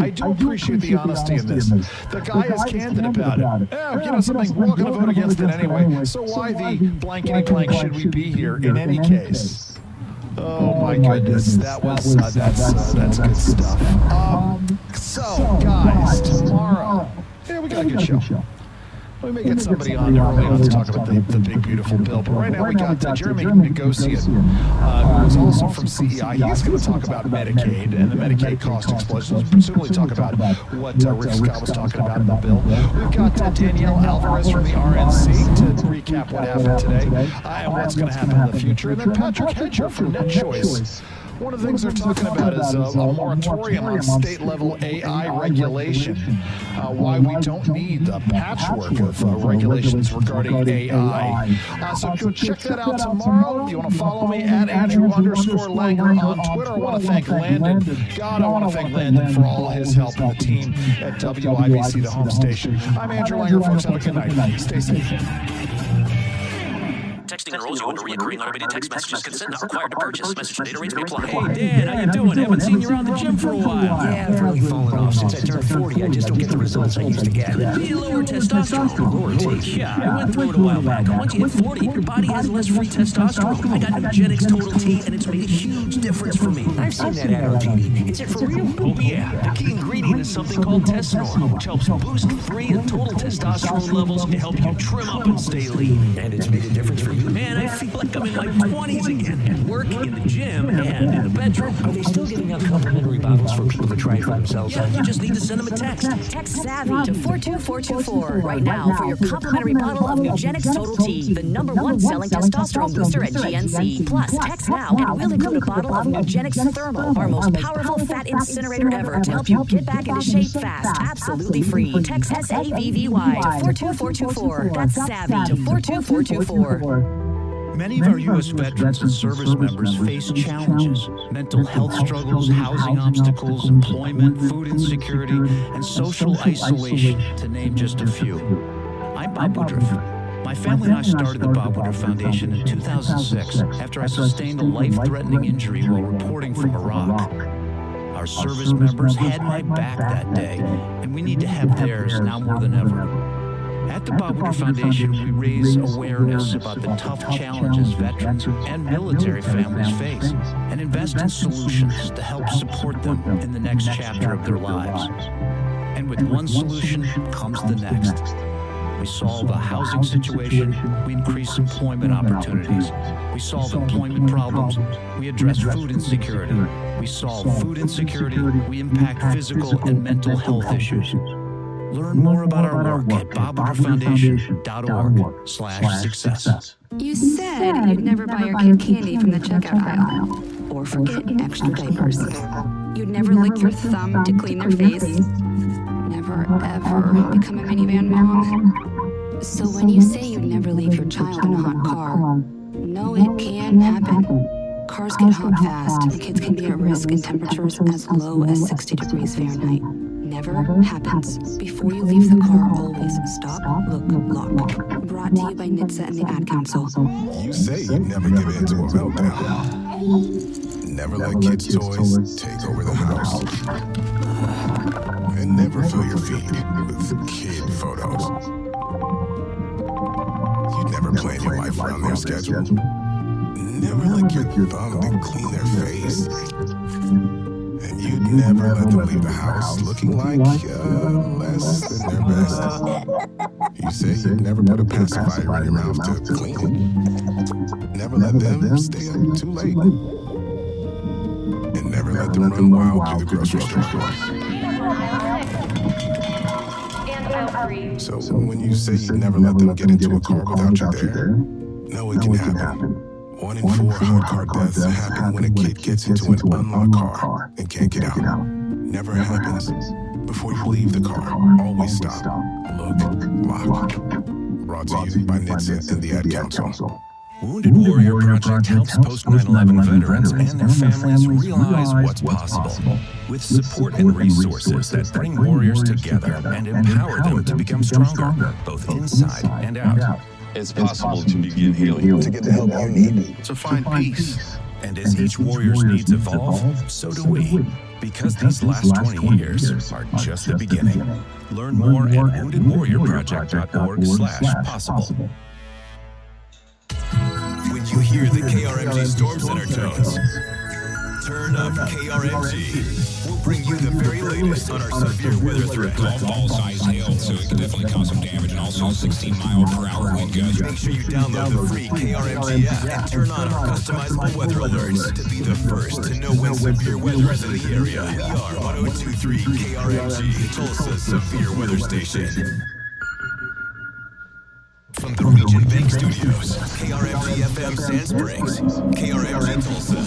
do appreciate the honesty in this. The guy is candid about it. Something, we're all going to vote against it anyway. So why the blankety blank should we be here in any case? Oh my goodness, that's good stuff. So guys, tomorrow, we got a good show. We may get somebody on early on to talk about the big, beautiful bill. But right now we got Jeremy Negocian, who is also from CEI. He's going to talk about Medicaid and the Medicaid cost explosions, presumably talk about what Rick Scott was talking about in the bill. We've got Danielle Alvarez from the RNC to recap what happened today and what's going to happen in the future. And then Patrick Hedger from NetChoice. One of the things they're talking about is a moratorium on state-level AI regulation. Why we don't need the patchwork of regulations regarding AI. So go check that out tomorrow. If you want to follow me at Andrew_Langer on Twitter, I want to thank Landon. I want to thank Landon for all his help and the team at WIBC, the home station. I'm Andrew Langer, folks. Have a good night. Stay safe. Texting enrolls you into recurring automated text messages. Consent not required to purchase. Message and data rates may apply. Hey, Dan, how you doing? Haven't seen you around the gym for a while. Yeah, I've really fallen off since I turned 40. I just don't get the results I used to get. You lower testosterone. Lower T. Yeah, I went through it a while back. Once you hit 40, your body has less free testosterone. I got Nugenix Total T, and it's made a huge difference for me. I've seen that ad on TV. Is it for real? Oh, yeah. The key ingredient is something called Testanor, which helps boost free and total testosterone levels to help you trim up and stay lean. And it's made a difference for you? Man, I feel like I'm in my 20s again. At work, in the gym, and in the bedroom. Are they still giving out complimentary bottles for people to try for themselves? Yeah, you just need to send them a text. Text SAVVY to 42424 right now for your complimentary bottle of Nugenix Total T, the #1 selling testosterone booster at GNC. Plus, text now and we'll include a bottle of Nugenix Thermal, our most powerful fat incinerator ever to help you get back into shape fast. Absolutely free. Text SAVVY to 42424. That's SAVVY to 42424. Many of our U.S. veterans and service members face challenges: mental health struggles, housing obstacles, employment, food insecurity, and social isolation, to name just a few. I'm Bob Woodruff. My family and I started the Bob Woodruff Foundation in 2006 after I sustained a life-threatening injury while reporting from Iraq. Our service members had my back that day, and we need to have theirs now more than ever. At the Bob Woodruff Foundation, we raise awareness about the tough challenges veterans and military families face and invest in solutions to help support them in the next chapter of their lives. And with one solution comes the next. We solve a housing situation, we increase employment opportunities. We solve employment problems, we address food insecurity. We solve food insecurity, we impact physical and mental health issues. Learn more about our work at bobwoodrufffoundation.org/success. You said you'd never buy your kid candy from the checkout aisle. Or forget extra diapers. You'd never lick your thumb to clean their face. Never, ever become a minivan mom. So when you say you'd never leave your child in a hot car, no, it can happen. Cars get hot fast, and kids can be at risk in temperatures as low as 60 degrees Fahrenheit. Never happens. Before you leave the car, always stop, look, lock. Brought to you by NHTSA and the Ad Council. You say you'd never give in to a meltdown. Never let kids' toys take over the house. And never fill your feed with kid photos. You'd never plan your life around their schedule. Never lick your thumb to clean their face. And you'd never let them leave the house looking like less than their best. You say you'd never put a pacifier in your mouth to clean it. Never let them stay up too late. And never let them run wild through the grocery store. So when you say you'd never let them get into a car without you there, no, it can happen. 1 in 4 hard car deaths happen when a kid gets into an unlocked car and can't get out. Never happens. Before you leave the car, always stop, look, lock. Brought to you by NHTSA and the Ad Council. Wounded Warrior Project helps post 9/11 veterans and their families realize what's possible with support and resources that bring warriors together and empower them to become stronger, both inside and out. It's possible to begin healing, to get the help you need, to find peace. And as each warrior's needs evolve, so do we. Because these last 20 years are just the beginning. Learn more at woundedwarriorproject.org/possible. When you hear the KRMG Storm Center tones, turn up KRMG. We'll bring you the very latest on our severe weather threat. Ball-sized hail, so it can definitely cause some damage, and also 16-mile-per-hour wind gusts. Make sure you download the free KRMG app and turn on our customizable weather alerts to be the first to know when severe weather is in the area. We are 1023 KRMG, Tulsa's severe weather station. From the Region Bank Studios, KRMG FM Sand Springs, KRMG Tulsa.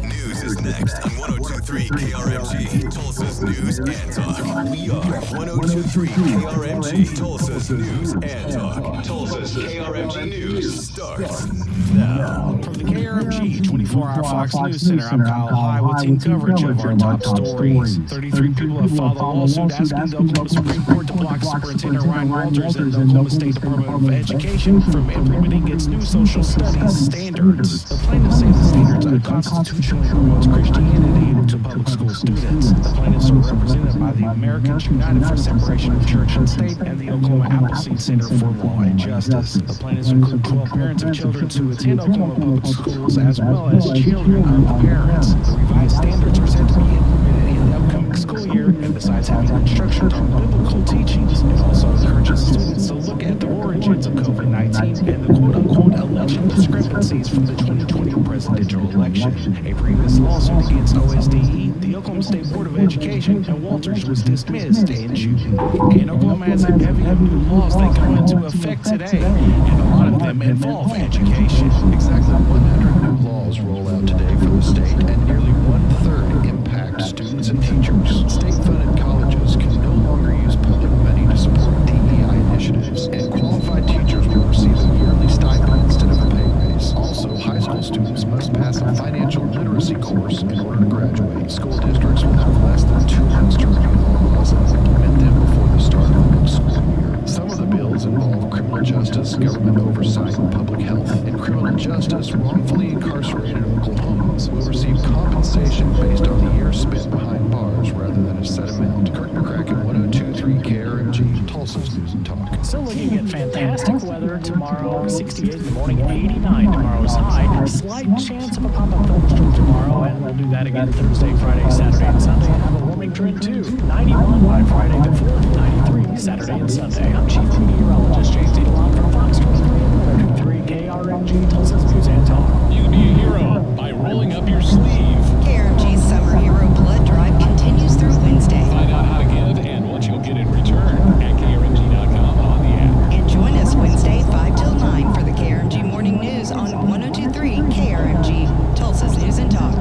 News is next on 1023 KRMG, Tulsa's News and Talk. We are 1023 KRMG, Tulsa's News and Talk. Tulsa's KRMG News starts now. From the KRMG 24-hour Fox News Center, I'm Kyle High with team coverage of our top stories. 33 people have filed a lawsuit asking the Oklahoma Supreme Court to block Superintendent Ryan Walters and the Oklahoma State Department of Education from implementing its new social studies standards. The plaintiffs say the standards unconstitutionally promotes Christianity to public school students. The plaintiffs are represented by the Americans United for Separation of Church and State and the Oklahoma Appleseed Center for Law and Justice. The plaintiffs include 12 parents of children who attend Oklahoma public schools as well as children of the parents. The revised standards are set to be implemented in the upcoming next school year, and besides having instructions on biblical teachings, it also encourages students to look at the origins of COVID-19 and the quote-unquote election discrepancies from the 2020 presidential election. A previous lawsuit against OSDE, the Oklahoma State Board of Education, and Walters was dismissed in June. And Oklahoma has a bevy of new laws that go into effect today, and a lot of them involve education. Exactly 100 new laws roll out today for the state, and nearly 1/3 impact students and teachers. State-funded colleges can no longer use public money to support DEI initiatives, and qualified teachers will receive a yearly stipend instead of a pay raise. Also, high school students must pass a financial literacy course in order to graduate. School districts will have less than 2 months to review the laws and implement them before the start of the next school year. Some of the bills involve criminal justice, government oversight, and public health. In criminal justice, wrongfully incarcerated Oklahomans will receive compensation based on the years spent behind bars rather than a set amount. Kirk McCracken, 102.3 KRMG, Tulsa's News and Talk. Still looking at fantastic weather tomorrow, 68 in the morning, 89 tomorrow's high. Slight chance of a pop-up thunderstorm tomorrow, and we'll do that again Thursday, Friday, Saturday, and Sunday, and have a warming trend too. 91 by Friday the 4th, 93 Saturday and Sunday. I'm Chief Meteorologist James Edelon from Fox 23 and 102.3 KRMG, Tulsa's News and Talk. You can be a hero by rolling up your sleeve. KRMG's Summer Hero Blood Drive continues through Wednesday. Find out how to give and what you'll get in return at KRMG.com and on the app. And join us Wednesday, 5 till 9 for the KRMG Morning News on 102.3 KRMG, Tulsa's News and Talk.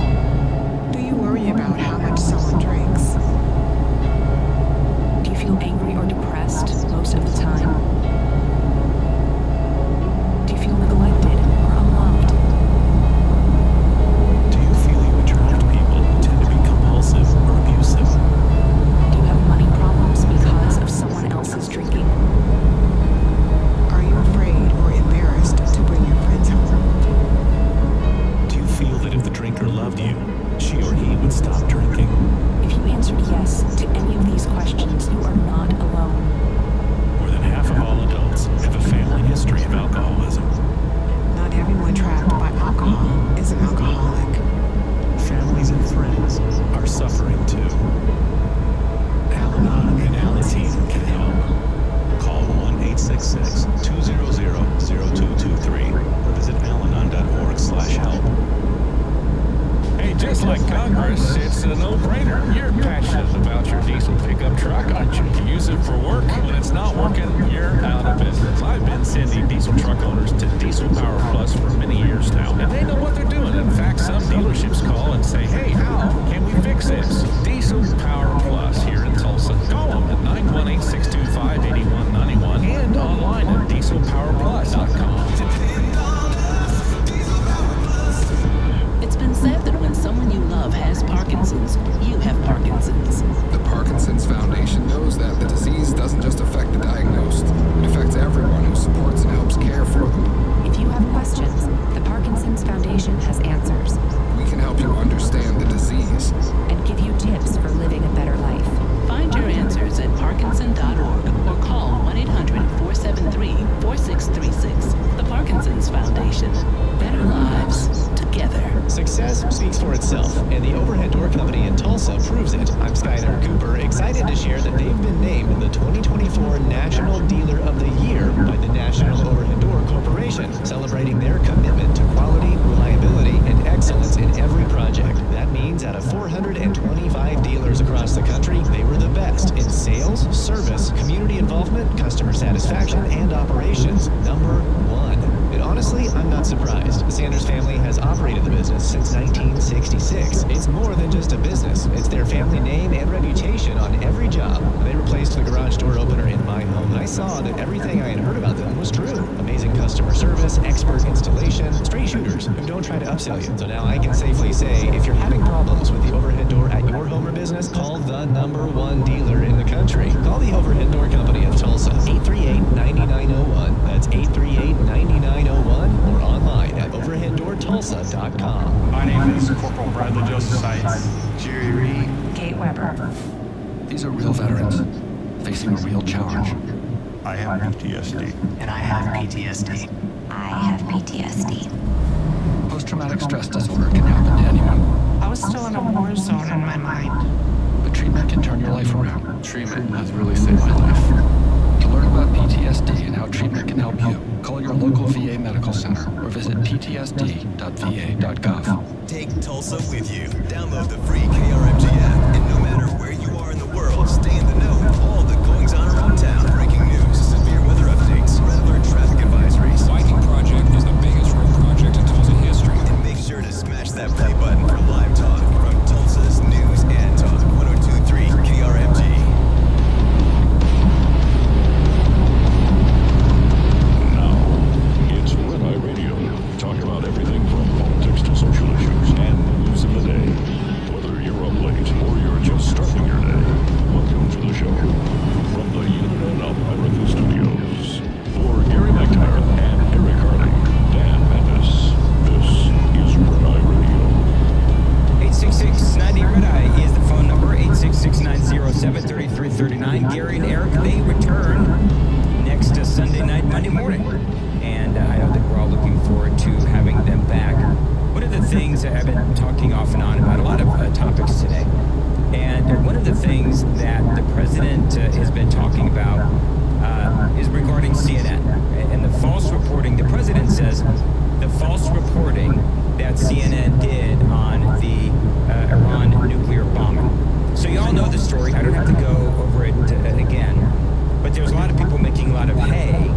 Do you worry about how much someone drinks? Do you feel angry or depressed most of the time? Do you feel neglected or unloved? Do you feel you attract people who tend to be compulsive or abusive? Do you have money problems because of someone else's drinking? Are you afraid or embarrassed to bring your friends home? Do you feel that if the drinker loved you, she or he would stop drinking? If you answered yes to any of these questions, you are not alone. More than half of all adults have a family history of alcoholism. Not everyone trapped by alcohol is an alcoholic. Families and friends are suffering too. Al-Anon and Alateen can help. Call 1-866-200-0223 or visit alanon.org/help. Hey, just like Congress, it's a no-brainer. You're passionate about your diesel pickup truck, aren't you? You use it for work. When it's not working, you're out of business. I've been sending diesel truck owners to Diesel Power Plus for many years now, and they know what they're doing. In fact, some dealerships call and say, hey, how can we fix this? Diesel Power Plus here in Tulsa. Call them at 918-625-8191 and online at dieselpowerplus.com. It's been said that when someone you love has Parkinson's, you have Parkinson's. The Parkinson's Foundation knows that the disease doesn't just affect the diagnosed, it affects everyone who supports and helps care for them. If you have questions, the Parkinson's Foundation has answers. We can help you understand the disease and give you tips for living a better life. Find your answers at Parkinson.org or call 1-800-473-4636. The Parkinson's Foundation. Better lives together. Success speaks for itself, and the Overhead Door Company in Tulsa proves it. I'm Skyler Cooper, excited to share that they've been named the 2024 National Dealer of the Year by the National Overhead Door Corporation, celebrating their commitment to quality, reliability, and excellence in every project. That means out of 425 dealers across the country, they were the best in sales, service, community involvement, customer satisfaction, and operations. Number 1. And honestly, I'm not surprised. The Sanders family has operated the business since 1966. It's more than just a business. It's their family name and reputation on every job. They replaced the garage door opener in my home, and I saw that everything I had heard about them was true. Amazing customer service, expert installation, straight shooters who don't try to upsell you. So now I can safely say, if you're having problems with the overhead door at your home or business, call the #1 dealer in the country. Call the Overhead Door Company of Tulsa, 838-9901. That's 838-9901, or online at overheaddoortulsa.com. My name is Corporal Bradley Joseph Seitz, Jerry Reed, Kate Weber. These are real veterans facing a real challenge. I have PTSD. And I have PTSD. I have PTSD. Post-traumatic stress disorder can happen to anyone. I was still in a war zone in my mind. But treatment can turn your life around. Treatment has really saved my life. To learn about PTSD and how treatment can help you, call your local VA medical center or visit ptsd.va.gov. Take Tulsa with you. Download the free KRMG app, and no matter where you are in the world, stay in the know of all the goings on around town. Breaking news, severe weather updates, red alert traffic advisories. Viking Project is the biggest road project in Tulsa history. And make sure to smash that play button for live talk from Tulsa's News and Talk 102.3 KRMG. It's Red Eye Radio. Talk about everything from politics to social issues and the news of the day. Whether you're up late or you're just starting your day, welcome to the show. From the Unit and America Studios, for Gary McNair and Eric Harley, Dan Mathis, this is Red Eye Radio. 866-90 Red Eye is the phone number. 866-907-3339. Gary and Eric, they return next Sunday night, Monday morning. And I know that we're all looking forward to having them back. One of the things I've been talking off and on about a lot of topics today. And one of the things that the president has been talking about is regarding CNN and the false reporting. The president says the false reporting that CNN did on the Iran nuclear bombing. So you all know the story. I don't have to go over it again. But there's a lot of people making a lot of hay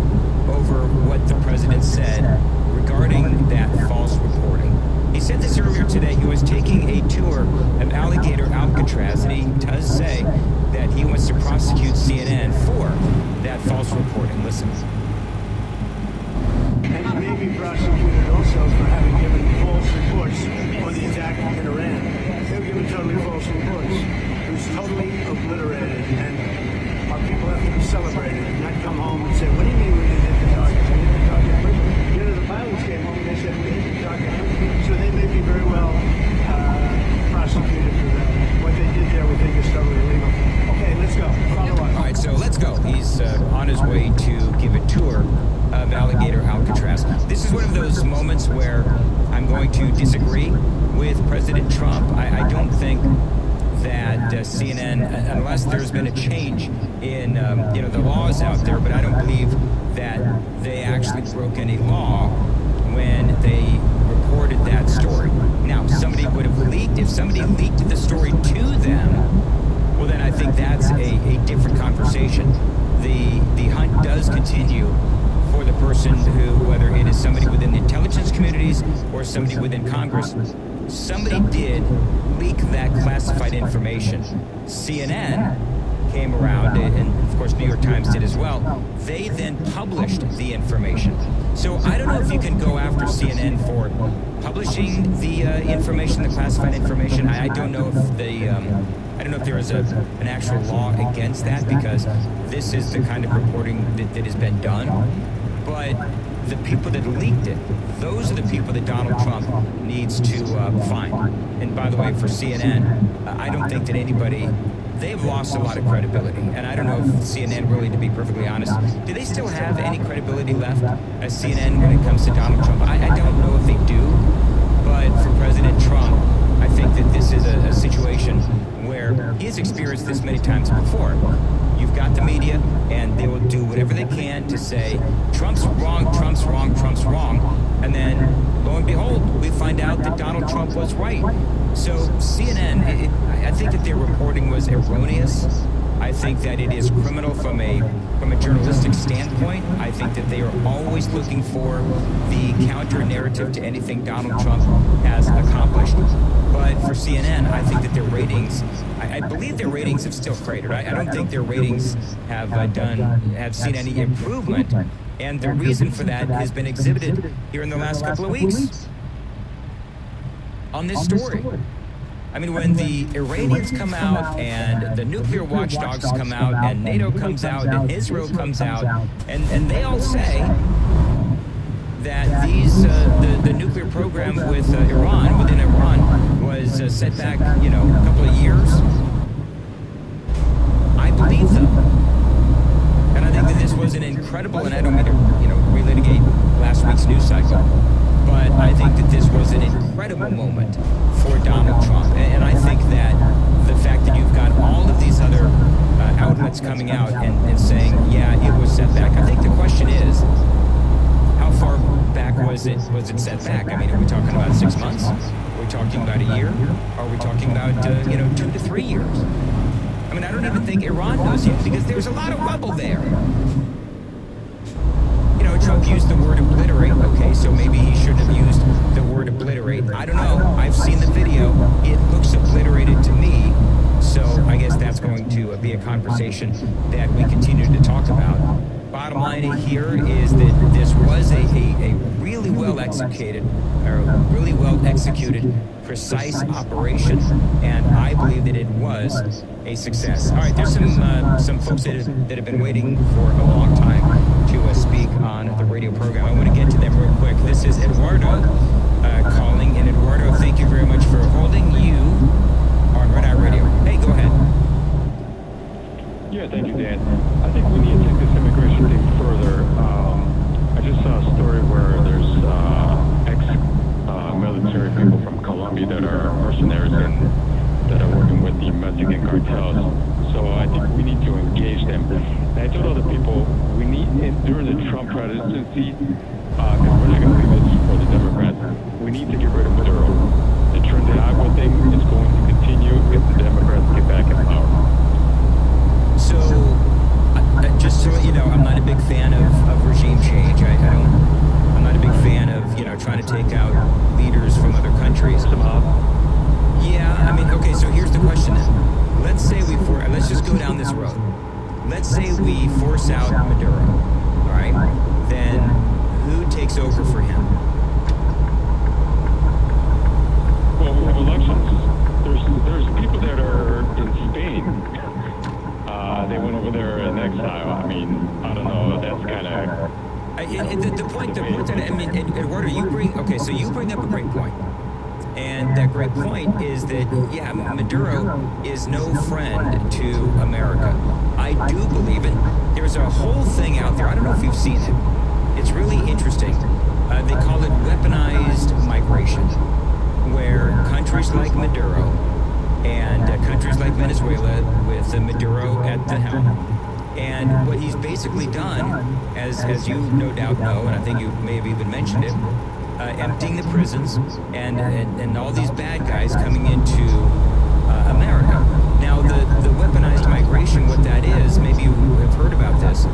over what the president said regarding that false reporting. He said this earlier today. He was taking a tour of Alligator Alcatraz, and he does say that he wants to prosecute CNN for that false reporting. Listen. And he may be prosecuted also for having given false reports on the attack in Iran. They were given totally false reports. It was totally obliterated, and our people have to be celebrated, not come home and say, what do you mean we didn't hit the target? We hit the target. You know, the pilots came home and they said we hit the target. So they may be very well prosecuted for that. What they did there we think is totally illegal. Okay, let's go. Follow up. All right, so let's go. He's on his way to give a tour of Alligator Alcatraz. This is one of those moments where I'm going to disagree with President Trump. I don't think that CNN, unless there's been a change in the laws out there, but I don't believe that they actually broke any law when they reported that story. Now, somebody would have leaked, if somebody leaked the story to them, well then I think that's a different conversation. The hunt does continue for the person who, whether it is somebody within the intelligence communities or somebody within Congress, somebody did leak that classified information. CNN came around, and of course New York Times did as well. They then published the information. So I don't know if you can go after CNN for publishing the information, the classified information. I don't know if I don't know if there is an actual law against that, because this is the kind of reporting that has been done. But the people that leaked it, those are the people that Donald Trump needs to find. And by the way, for CNN, I don't think that anybody, they've lost a lot of credibility. And I don't know if CNN really, to be perfectly honest, do they still have any credibility left as CNN when it comes to Donald Trump? I don't know if they do. But for President Trump, I think that this is a situation where he has experienced this many times before. You've got the media, and they will do whatever they can to say, Trump's wrong, Trump's wrong, Trump's wrong. And then, lo and behold, we find out that Donald Trump was right. So CNN, I think that their reporting was erroneous. I think that it is criminal from a journalistic standpoint. I think that they are always looking for the counter-narrative to anything Donald Trump has accomplished. But for CNN, I think that their ratings, I believe their ratings have still cratered. I don't think their ratings have seen any improvement. And the reason for that has been exhibited here in the last couple of weeks on this story. I mean, when the Iranians come out and the nuclear watchdogs come out and NATO comes out and Israel comes out and they all say that the nuclear program with within Iran was set back, a couple of years, I believe them. And I think that this was an incredible, and I don't mean to, relitigate last week's news cycle, but I think that this was an incredible moment for Donald Trump. And I think that the fact that you've got all of these Democrats coming out and saying, yeah, it was set back. I think the question is, how far back was it set back? I mean, are we talking about 6 months? Are we talking about a year? Are we talking about 2 to 3 years? I mean, I don't even think Iran knows yet because there's a lot of rubble there. Trump used the word obliterate. Okay, so maybe he shouldn't have used the word obliterate. I don't know. I've seen the video. It looks obliterated to me. So I guess that's going to be a conversation that we continue to talk about. Bottom line here is that this was a really well executed, precise operation, and I believe that it was a success. All right, there's some folks that have been waiting for a long time to speak on the radio program. I want to get to them real quick. This is Eduardo calling, and Eduardo, thank you very much for holding you on Red Eye Radio. Hey, go ahead. Yeah, thank you, Dan. I think we need to take this immigration thing further. I just saw a story where there's ex-military people from Colombia that are mercenaries and that are working with the Mexican cartels. So I think we need to engage them. And I told other people, we need, during the Trump presidency, because we're not going to leave this for the Democrats, we need to get rid of Maduro. The Trinidad Agua thing is going to continue if the Democrats get back in power. So, just so you know, I'm not a big fan of regime change. I'm not a big fan of, trying to take out leaders from other countries. Yeah, I mean, okay, so here's the question then. Let's just go down this road. Let's say we force out Maduro, all right? Then who takes over for him? Well, we have elections. There's people that are in Spain. They went over there in exile. I mean, I don't know. That's kind of. The point that I mean, Eduardo, you bring up a great point. And that great point is that, yeah, Maduro is no friend to America. I do believe it. There's a whole thing out there. I don't know if you've seen it. It's really interesting. They call it weaponized migration, where countries like Maduro and countries like Venezuela with Maduro at the helm. And what he's basically done, as you no doubt know, and I think you may have even mentioned it, emptying the prisons and all these bad guys coming into America. Now, the weaponized migration, what that is, maybe you have heard about this,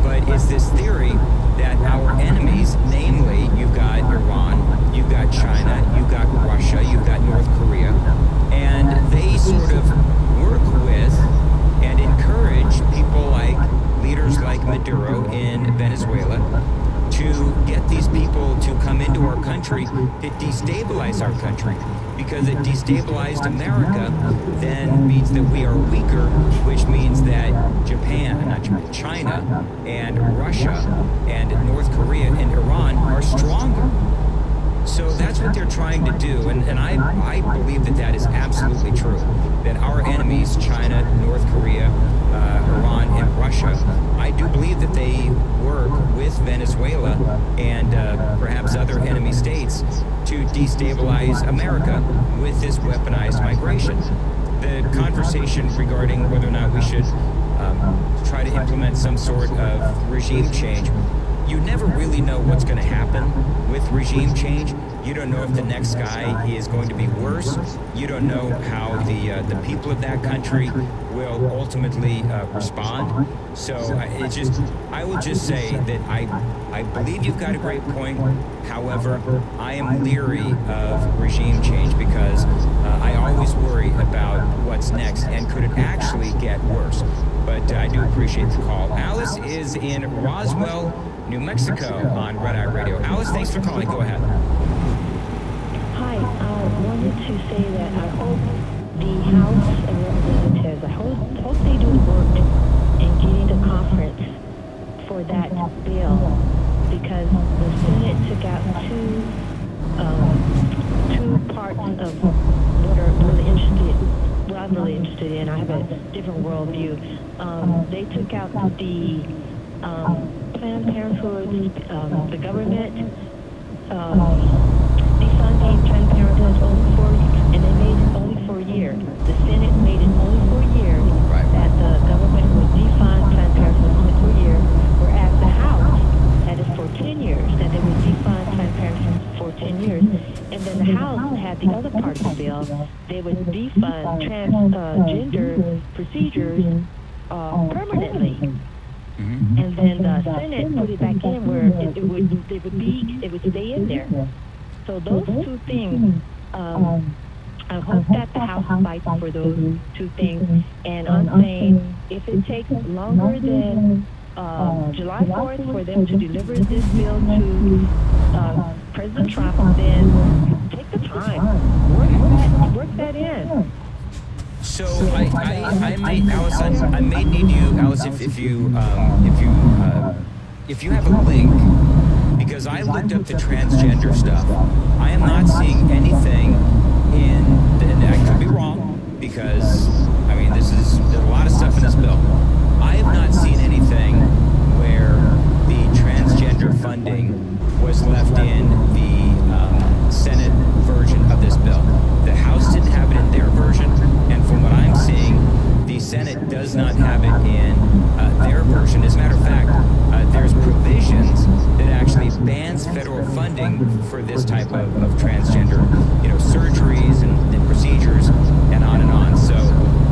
but it's this theory that our enemies, namely, you've got Iran, you've got China, you've got Russia, you've got North Korea, and they sort of work with and encourage people like leaders like Maduro in Venezuela to get these people to come into our country to destabilize our country. Because it destabilized America then means that we are weaker, which means that China and Russia and North Korea and Iran are stronger. So that's what they're trying to do, and I believe that is absolutely true. That our enemies, China, North Korea, Iran, and Russia, I do believe that they work with Venezuela and perhaps other enemy states to destabilize America with this weaponized migration. The conversation regarding whether or not we should try to implement some sort of regime change, you never really know what's going to happen with regime change. You don't know if the next guy is going to be worse. You don't know how the people of that country will ultimately respond. So I will just say that I believe you've got a great point. However, I am leery of regime change because I always worry about what's next and could it actually get worse. But I do appreciate the call. Alice is in Roswell, New Mexico on Red Eye Radio. Alice, thanks for calling. Go ahead. Hi, I wanted to say that I hope the House of Representatives, I hope they do the work in getting the conference for that bill, because the Senate took out two parts of what are really interested, what I'm really interested in. I have a different worldview. They took out the Planned Parenthood, the government defunding Planned Parenthood and they made it only for a year. The Senate made it only for a year that the government would And then the House had the other part of the bill. They would defund transgender procedures permanently. And then the Senate put it back in where it would stay in there. So those two things, I hope that the House fights for those two things. And I'm saying if it takes longer than July 4th for them to deliver this bill to President Trump, then take the time, work that in. So I may, Alice, I may need you, Alice, if you have a link, because I looked up the transgender stuff. I am not seeing anything and I could be wrong, because I mean there's a lot of stuff in this bill. I have not seen anything where the transgender funding was left in the Senate version of this bill. The House didn't have it in their version, and from what I'm seeing, the Senate does not have it in their version. As a matter of fact, there's provisions that actually bans federal funding for this type of transgender, surgeries and procedures, and on and on. So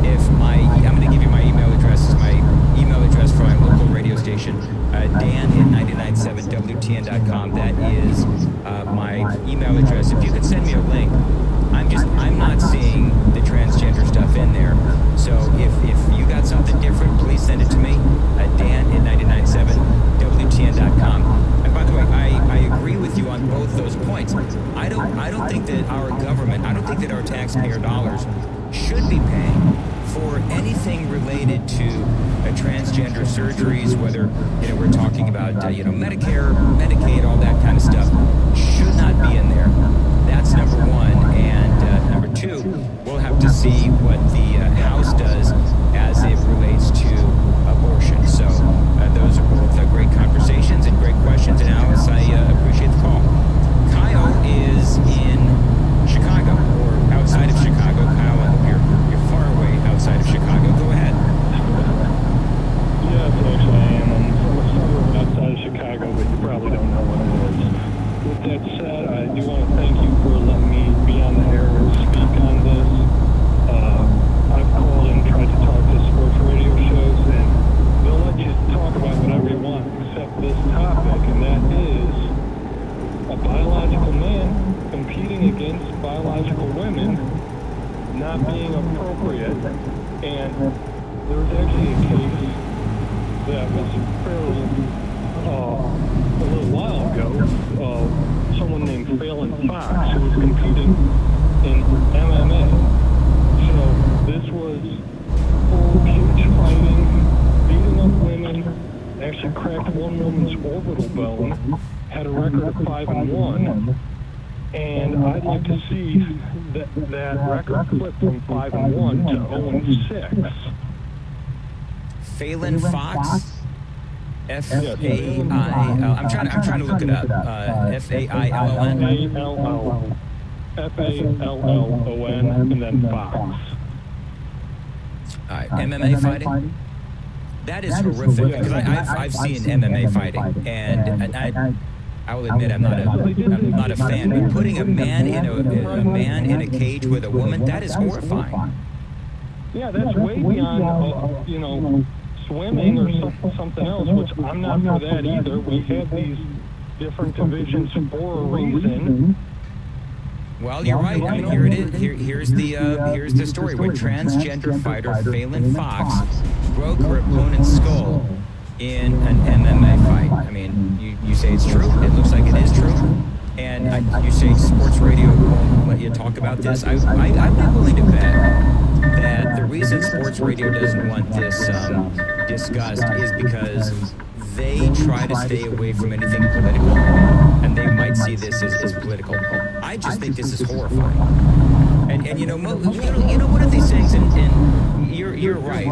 if I'm going to give you my email address. Is my email address for my local radio station, dan@997wtn.com. That is my email address. If you could send me a link. I'm not seeing the transgender stuff in there. So if you got something different, please send it to me at dan@997wtn.com. And by the way, I agree with you on both those points. I don't think that our government, I don't think that our taxpayer dollars should be paying for anything related to transgender surgeries, whether we're talking about Medicare, Medicaid, all that kind of stuff, should not be in there. That's number one. And number two, we'll have to see what the House does as it relates to abortion. So those are both great conversations and great questions. And Alice, I appreciate the call. Kyle is in Chicago, or outside of Chicago. Kyle, I hope you're far away outside of Chicago. Go ahead. Yes, actually I am. I'm from a suburb outside of Chicago, but you probably don't know what it is. With that said, I do want to thank you for letting me be on the air and speak on this. I've called and tried to talk to sports radio shows, and they'll let you talk about whatever you want except this topic, and that is a biological man competing against biological women not being appropriate. And there was actually a case that was fairly a little while ago, someone named Phelan Fox, who was competing in MMA. So this was full cage fighting, beating up women, actually cracked one woman's orbital bone, had a record of 5-1, and I'd like to see that record flip from 5-1 to 0-6. Phelan Fox? F-A-I-L. I'm trying to look it up. F-A-I-L-L-N. F-A-L-L-O-N, and then Fox. All right, MMA fighting? That is horrific, because I've seen MMA fighting, and I will admit I'm not a fan. But putting a man in a cage with a woman, that is horrifying. Yeah, that's way beyond swimming or something else, which I'm not for that either. We have these different divisions for a reason. Well, you're right. I mean, here it is. Here's the story where transgender fighter Phelan Fox broke her opponent's skull in an MMA fight. I mean, you say it's true. It looks like it is true. And you say sports radio won't let you talk about this. I'd be willing to bet that the reason sports radio doesn't want this discussed is because they try to stay away from anything political, and they might see this as political. I just think this is horrifying. And one of these things, and you're right,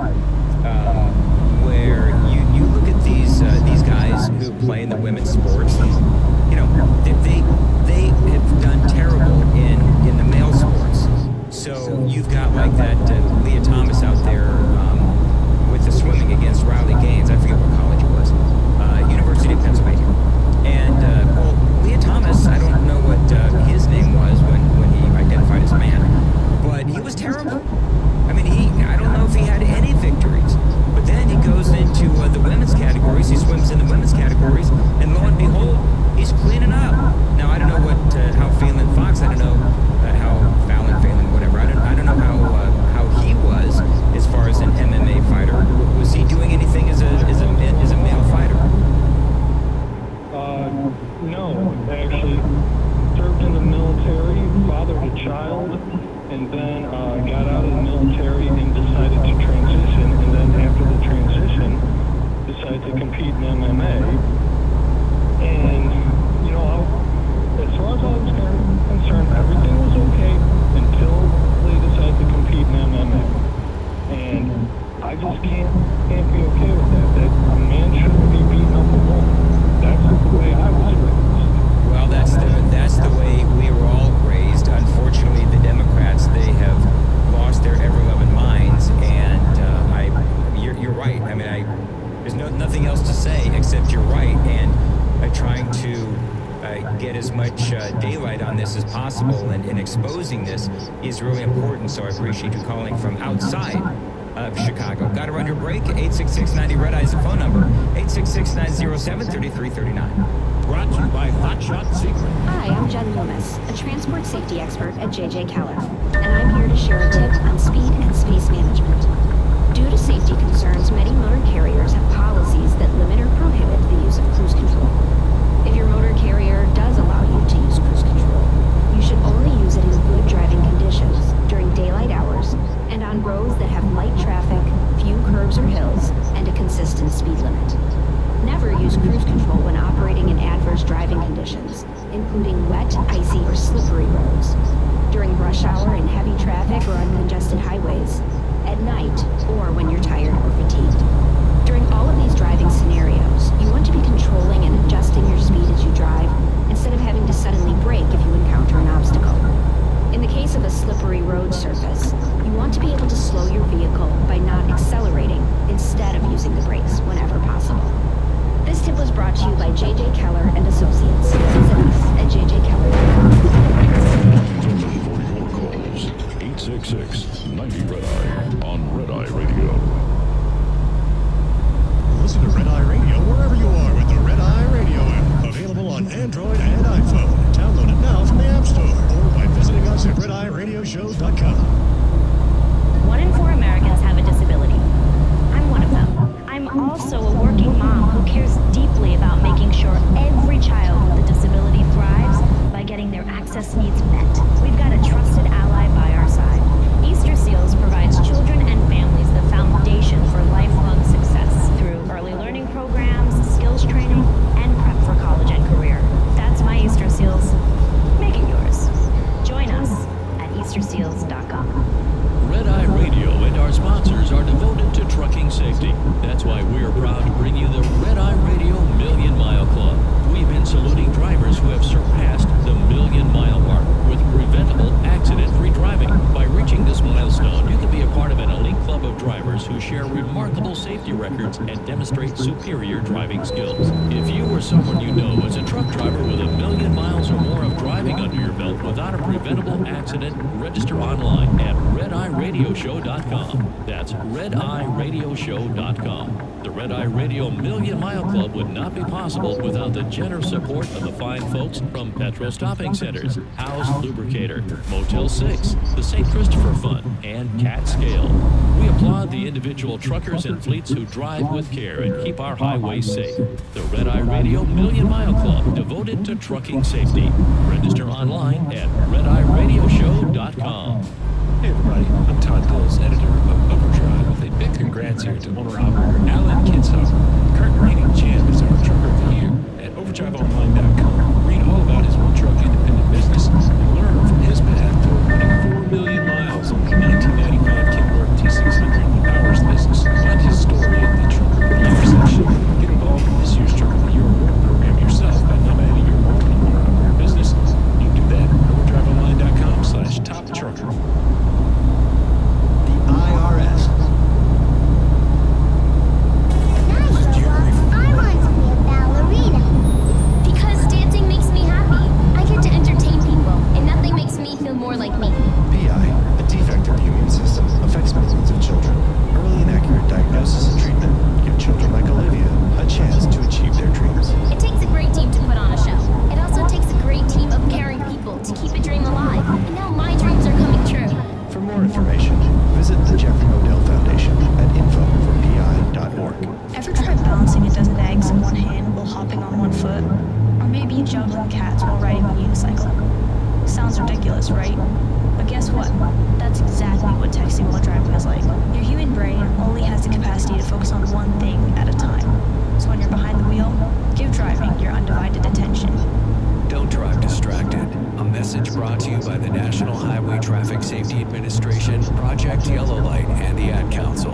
where you look at these guys who play in the women's sports, and they have done terrible in the male sports. So you've got like that Leah Thomas out there with the swimming against Riley Gaines. I forget what college it was. University of Pennsylvania. And Leah Thomas, I don't know what his name was, child, and then got out of the military and decided to transition, and then after the transition, decided to compete in MMA. And, you know, as far as I was concerned, everything was okay until they decided to compete in MMA. And I just can't be okay with that. That a man shouldn't be beating up a woman. That's the way I was raised. Well, that's the way we were all raised. Unfortunately, the Democrats, they have lost their ever-loving minds, and you're right. I mean, there's nothing else to say except you're right, and trying to get as much daylight on this as possible and exposing this is really important. So I appreciate you calling from outside of Chicago. Got to run your break. 866-90-RED-EYE is the phone number. 866-907-3339. Brought to you by Hotshot Secret. Hi, I'm Jen Loomis, a transport safety expert at JJ Keller, and I'm here to share a tip on speed and space management. Due to safety concerns, many motor carriers have policies that limit or prohibit the use of cruise control. If your motor carrier does allow you to use cruise control, you should only use it in good driving conditions during daylight hours and on roads that have light traffic, few curbs or hills, and a consistent speed limit. Never use cruise control when operating in adverse driving conditions, including wet, icy, or slippery roads, during rush hour in heavy traffic or on congested highways, at night, or when you're tired or fatigued. During all of these driving scenarios, you want to be controlling and adjusting your speed as you drive, instead of having to suddenly brake if you encounter an obstacle. In the case of a slippery road surface, you want to be able to slow your vehicle by not accelerating instead of using the brakes whenever possible. This tip was brought to you by JJ Keller and Associates. Visit us at jjkeller.com. 866-90-RED-EYE on Red Eye Radio. Listen to Red Eye Radio wherever you are with the Red Eye Radio app. Available on Android and iPhone. Download it now from the App Store or by visiting us at redeyeradioshow.com. 1 in 4 Americans have a disability. I'm one of them. I'm also a working mom who cares deeply about making sure every child with a disability thrives by getting their access needs met. We've got a trusted ally by our side. Easter Seals provides children and families the foundation for lifelong success through early learning programs, skills training, and prep for college and career. That's my Easter Seals. Make it yours. Join us at easterseals.com. Red Eye Radio and our sponsors are devoted to trucking safety. That's why we're proud to bring you the Red Eye Radio Million Mile Club. We've been saluting drivers who have surpassed the million-mile mark with preventable, accident-free driving. By reaching this milestone, you can be a part of an elite club of drivers who share remarkable safety records and demonstrate superior driving skills. If you or someone you know is a truck driver with 1 million miles or more of driving under your belt without a preventable accident, register online at redeyeradioshow.com. That's redeyeradioshow.com. The Red Eye Radio Million Mile Club would not be possible without the generous support of the fine folks from Petro Stopping Centers, House Lubricator, Motel 6, the St. Christopher Fund, and Cat Scale. We applaud the individual truckers and fleets who drive with care and keep our highways safe. The Red Eye Radio Million Mile Club, devoted to trucking safety. Register online at redeyeradioshow.com. Hey everybody, I'm Todd Dills, editor of Overdrive, with a big congrats here to owner-operator Alan Kitzhoff. Current reigning champ is our Trucker of the Year at overdriveonline.com. Read all about his one-truck independent business and learn from his path to winning 4 million miles on the 1995 Kenworth T600 Powers business. Find his story at the Trucker of the Year section. Get involved in this year's Trucker of the Year award program yourself by nominating your own owner-operator business. You can do that at overdriveonline.com/toptrucker. IRS. I want to be a ballerina. Because dancing makes me happy. I get to entertain people, and nothing makes me feel more like me. PI, a defect in the immune system, affects millions of children. Early and accurate diagnosis and treatment give children like Olivia a chance to achieve their dreams. It takes a great team to put on a show. It also takes a great team of caring people to keep a dream alive. And now my dreams are coming true. For more information, visit the Jeffrey Modell Foundation at info4pi.org. Ever tried balancing a dozen eggs in one hand while hopping on one foot? Or maybe juggling cats while riding a unicycle? Sounds ridiculous, right? But guess experiencing what driving is like. Your human brain only has the capacity to focus on one thing at a time. So when you're behind the wheel, give driving your undivided attention. Don't drive distracted. A message brought to you by the National Highway Traffic Safety Administration, Project Yellow Light, and the Ad Council.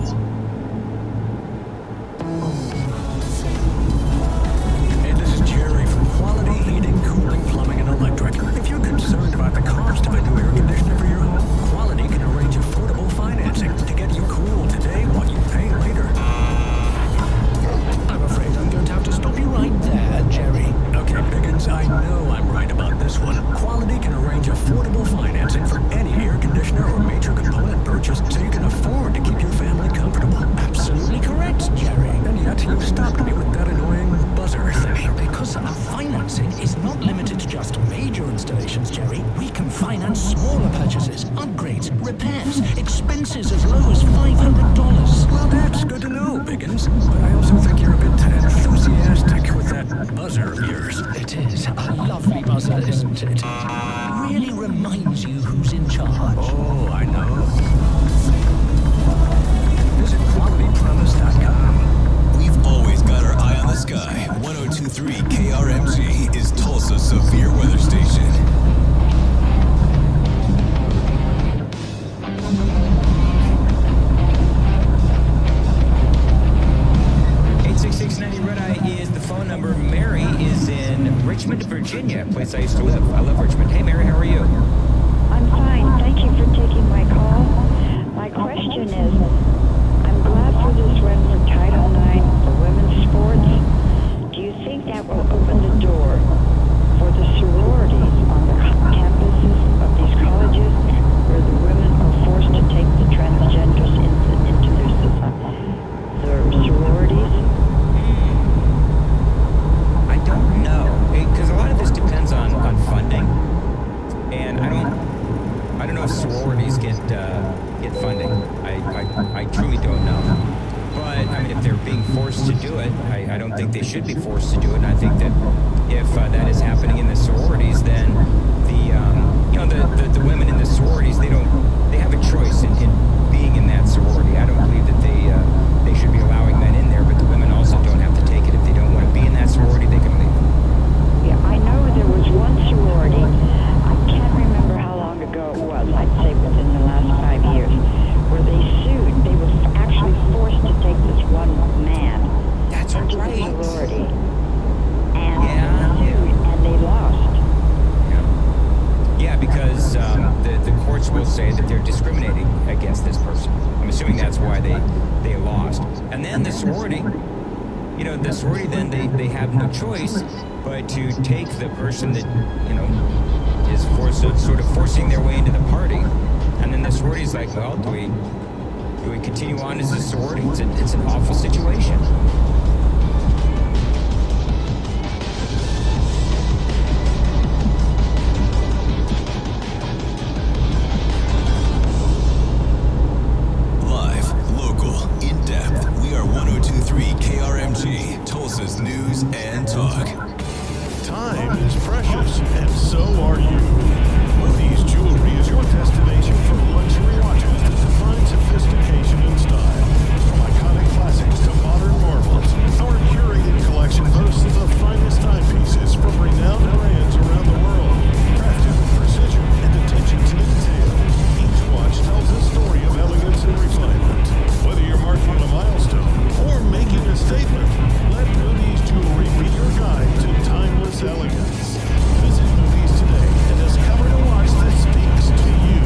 Hey, this is Jerry from Quality Heating, Cooling, Plumbing, and Electric. If you're concerned about the cost of a new air conditioner for your home, Quality can arrange affordable financing to get you cool today while you pay later. I'm afraid I'm going to have to stop you right there, Jerry. Okay, Biggins, I know I'm right about this one. Quality can arrange affordable financing for any air conditioner or major component purchase so you can afford to keep your family comfortable. Absolutely correct, Jerry. And yet you stopped me with that annoying buzzer thing. Because our financing is not limited to just major installations, Jerry. We can finance smaller purchases, upgrades, repairs, expenses as low as $500. Well, that's good to know, Biggins. But I also think you're a bit enthusiastic with that buzzer of yours. It is. A lovely buzzer, isn't it? Really reminds you who's in charge. Oh, I know. Visit qualitypromise.com. We've always got our eye on the sky. 1023 KRMG is Tulsa's severe weather station. Red Eye is the phone number. Mary is in Richmond, Virginia, a place I used to live. I love Richmond. Hey, Mary, how are you? I'm fine. Thank you for taking my call. My question is, I'm glad for this win for Title IX for women's sports. Do you think that will open the door for the sororities on the campuses of these colleges where the women are forced to take the transgenders into their sororities? I don't know, because a lot of this depends on funding, and I don't know if sororities get funding. I truly don't know. But I mean, if they're being forced to do it, I don't think they should be forced to do it. And I think that if that is happening in the sororities, then the women in the sororities they have a choice in being in that sorority. I don't believe that they should be allowing men in there, but the women also don't have to take it. If they don't want to be in that sorority, they can leave. Yeah, I know there was one sorority. I can't remember how long ago it was. I'd say within the last 5 years, where they sued. They were actually forced to take this one man into the sorority, and they sued, and they lost. Yeah, because the courts will say that they're discriminating against this person. I'm assuming that's why they lost. And then the sorority, then they have no choice but to take the person that, is sort of forcing their way into the party. And then the sorority's like, well, do we continue on as a sorority? It's an awful situation. Tulsa's News and Talk. Time is precious, and so are you. Moody's Jewelry is your destination for luxury watches that define sophistication and style. From iconic classics to modern marvels, our curated collection boasts the finest timepieces from renowned brands around the world. Crafted with precision and attention to detail, each watch tells a story of elegance and refinement. Whether you're marking a milestone or making a statement, let Moody's Jewelry be your guide to timeless elegance. Visit Moody's today and discover a watch that speaks to you.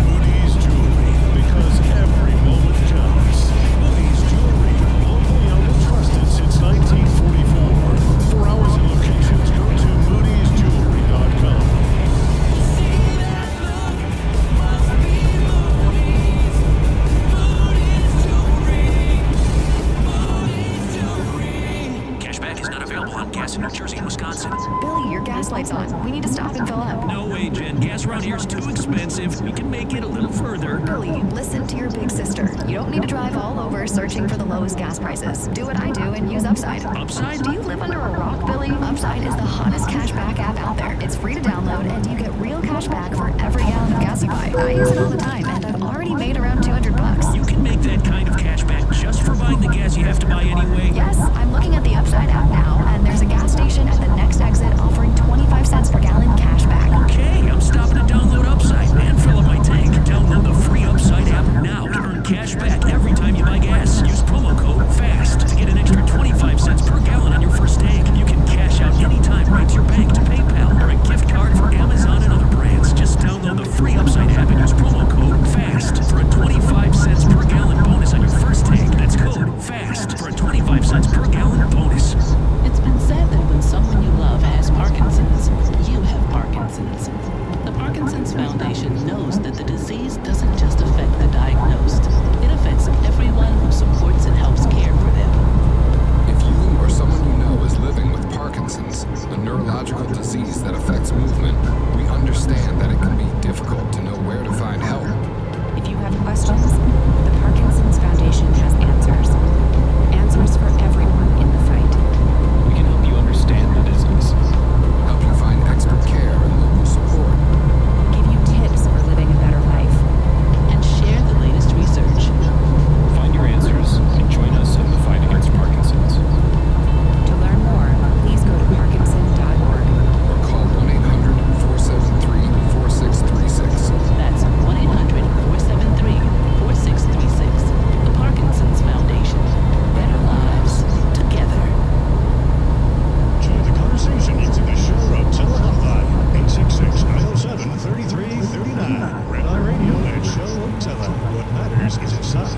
Moody's Jewelry, because every moment counts. Moody's Jewelry, locally owned and trusted since 1944. For hours and locations, go to moodysjewelry.com. On gas in New Jersey and Wisconsin. Billy, your gas light's on. We need to stop and fill up. No way, Jen. Gas around here is too expensive. We can make it a little further. Billy, listen to your big sister. You don't need to drive all over searching for the lowest gas prices. Do what I do and use Upside. Upside? Do you live under a rock, Billy? Upside is the hottest cashback app out there. It's free to download, and you get real cash back for every gallon of gas you buy. I use it all the time, and I've already made made around $200. You can make that kind of cash back just for buying the gas you have to buy anyway. Yes, I'm looking at the Upside app now, and there's a gas station at the next exit offering 25 cents per gallon cash back. Okay, I'm stopping to download Upside and fill up my tank. Download the free Upside app now to earn cash back every time you buy gas. Use promo code FAST to get an extra 25 cents per gallon on your first tank. You can cash out anytime right to your bank, to PayPal, or a gift card for Amazon and other brands. Just download the free Upside app and use promo code FAST for a 25 cents per gallon bonus on your first tank. That's code FAST for a 25 cents per gallon bonus. It's been said that when someone you love has Parkinson's, you have Parkinson's. The Parkinson's Foundation knows that the disease doesn't just affect the diagnosed. It affects everyone who supports and helps care for them. If you or someone you know is living with Parkinson's, a neurological disease that affects movement, we understand that it can be difficult to know where to find help. If you have questions, the Parkinson's Foundation has answers. Answers for everyone in the fight. We can help you understand the disease. Help you find expert care and local support. Give you tips for living a better life. And share the latest research. Find your answers and join us in the fight against Parkinson's. To learn more, please go to parkinson.org. Or call 1-800-473-4636. That's 1-800-473-4636. The Parkinson's Foundation. Better lives together. Join the conversation using the show Rotella hotline, 866-907-3339. Red Eye Radio at Show Rotella. What matters is inside.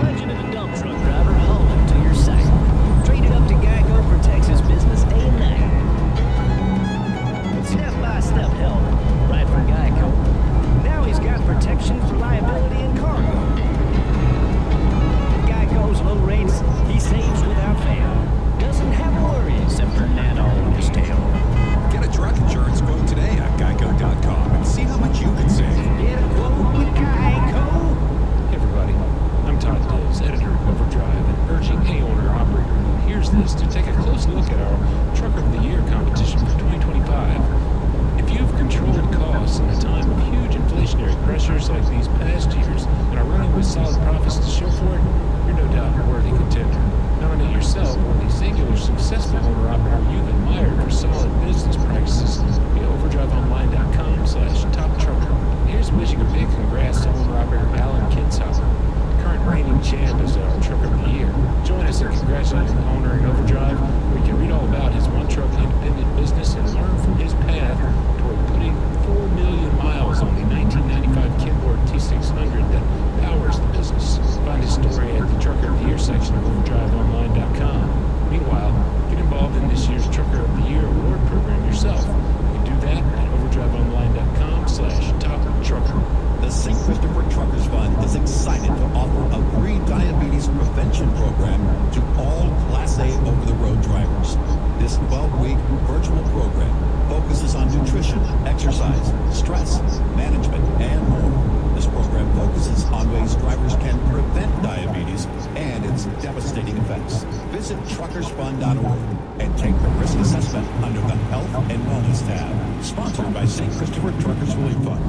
Legend of the dump truck driver hauling to your site. Traded up to Geico protects his business day and night. Step-by-step help, right from Geico. Now he's got protection for liability and cargo. With Geico's low rates, he saves without fail. Doesn't have worries except for Nano in his tail. Get a truck insurance quote today at geico.com and see how much you can save. Get a quote with Geico. Hey everybody, I'm Todd Dills, editor of Overdrive, and urging any owner-operator who hears this to take a close look at our Trucker of the Year competition for 2025. If you've controlled costs in a time of huge inflationary pressures like these past years and are running with solid profits to show for it, you're no doubt a worthy contender. Nominate yourself or the singular successful owner-operator you've admired for solid business practices via overdriveonline.com/toptrucker. Here's wishing a big congrats to owner-operator Alan Kinshopper, current reigning champ as our Trucker of the Year. Join us in congratulating the owner in Overdrive, where you can read all about his one-truck independent business and learn from his path toward putting 4 million miles on the 1995 Kenworth T600 that powers the business. Find his story at the Trucker of the Year section of overdriveonline.com. Meanwhile, get involved in this year's Trucker of the Year award program yourself. You can do that at overdriveonline.com/toptrucker. The St. Christopher Truckers Fund is excited to offer a free diabetes prevention program to all Class A over-the-road drivers. This 12-week virtual program focuses on nutrition, exercise, stress, management, and more. This program focuses on ways drivers can prevent diabetes and its devastating effects. Visit truckersfund.org and take the risk assessment under the Health and Wellness tab. Sponsored by St. Christopher Truckers Relief Fund.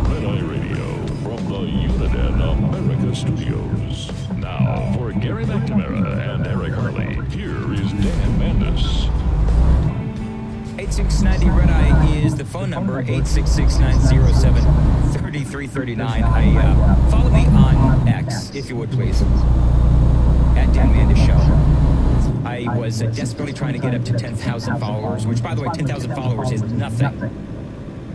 Red Eye Radio from the Uniden America Studios. Now, for Gary McNamara and Eric Harley, here is Dan Mandis. 8690 Red Eye is the phone number, 866-907-3339. Follow me on X, if you would, please. At Dan Mandis Show. I was desperately trying to get up to 10,000 followers, which, by the way, 10,000 followers is nothing.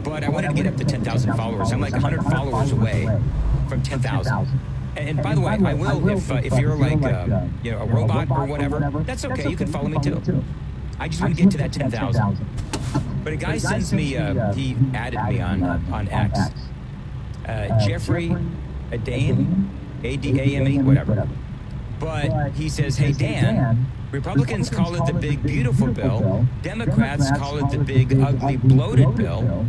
But I wanted to get up to 10,000 followers. I'm like 100 followers away from 10,000. And by the way, I will, if you're like, a robot or whatever, that's okay. You can follow me too. I just want to get to that 10,000. But a guy sends me, he added me on X. Jeffrey Adame, A-D-A-M-E, whatever. But he says, hey, Dan, Republicans call it the big, beautiful bill. Democrats call it the big, ugly, bloated bill.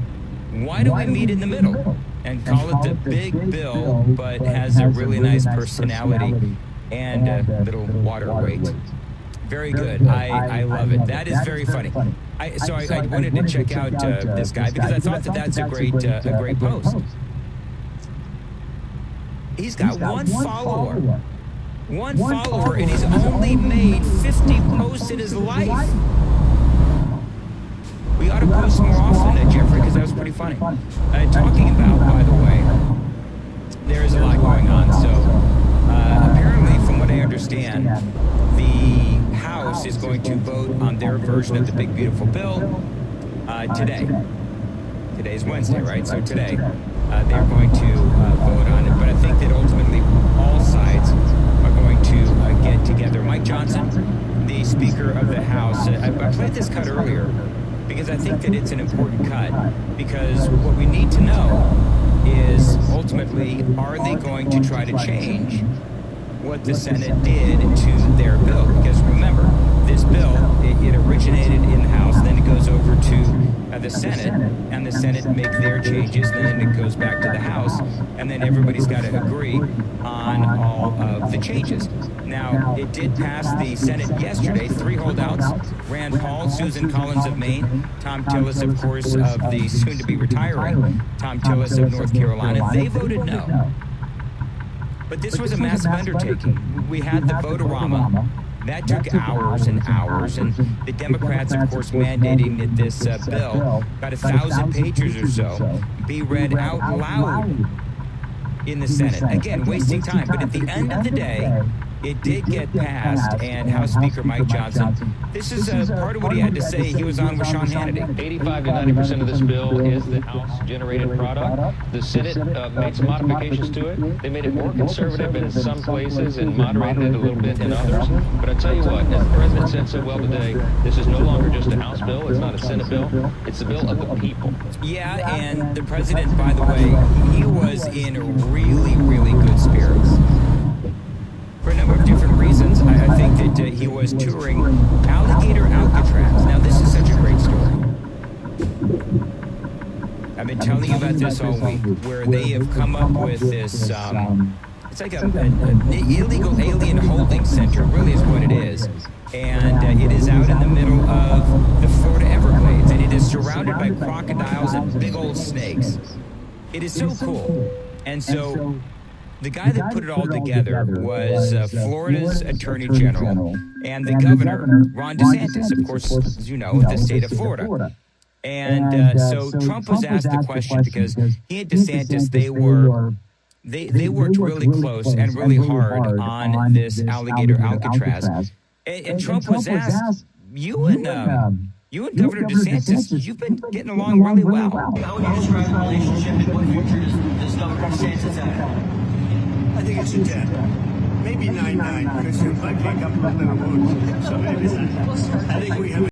Why do we meet in the middle? and call it the Big Bill, but has a really nice personality and a little water weight. Very good. I love it. That is very funny. I wanted to check out this guy because I thought that's a great post. He's got one follower. One follower, and he's only made 50 posts in his life. We ought to post more often, Jeffrey, because that was pretty funny. Talking about, by the way, there is a lot going on. So apparently, from what I understand, the House is going to vote on their version of the Big Beautiful Bill today. Today's Wednesday, right? So today, they're going to vote on it. But I think that ultimately all sides are going to get together. Mike Johnson, the Speaker of the House, I played this cut earlier because I think that it's an important cut, because what we need to know is ultimately, are they going to try to change what the Senate did to their bill? Because remember, this bill, it originated in the House, then it goes over to the Senate, and the Senate make their changes, then it goes back to the House, and then everybody's got to agree on all of the changes. Now, it did pass the Senate yesterday. 3 holdouts: Rand Paul, Susan Collins of Maine, Tom Tillis, of course, of the soon-to-be retiring Tom Tillis of North Carolina. They voted no. But this was a massive undertaking. We had the Vote-A-Rama. That took hours and hours, and the Democrats, of course, mandating that this bill, about 1,000 pages or so, be read out loud in the Senate. Again, wasting time. But at the end of the day, it did get passed, and House Speaker Mike Johnson, this is part of what he had to say. He was on with Sean Hannity. 85 to 90% of this bill is the House-generated product. The Senate made some modifications to it. They made it more conservative in some places and moderated it a little bit in others. But I tell you what, as the President said so well today, this is no longer just a House bill. It's not a Senate bill. It's the bill of the people. Yeah, and the President, by the way, he was in really, really good spirits. For a number of different reasons. I think that he was touring Alligator Alcatraz. Now, this is such a great story. I've been telling you about this all week, where they have come up with this, it's like an illegal alien holding center, really is what it is. And it is out in the middle of the Florida Everglades, and it is surrounded by crocodiles and big old snakes. It is so cool. And so the guy that put it all together was Florida's Attorney General and the Governor, Ron DeSantis, of course, as you know, the state of Florida. And so Trump was asked the question because he and DeSantis, they worked really close and really hard on this Alligator Alcatraz. And Trump was asked, you and Governor DeSantis, you've been getting along really well. How would you describe the relationship and what future does Governor DeSantis have? I think it's a 10. Maybe 9-9, because I pick up a little wounds. So maybe I think we have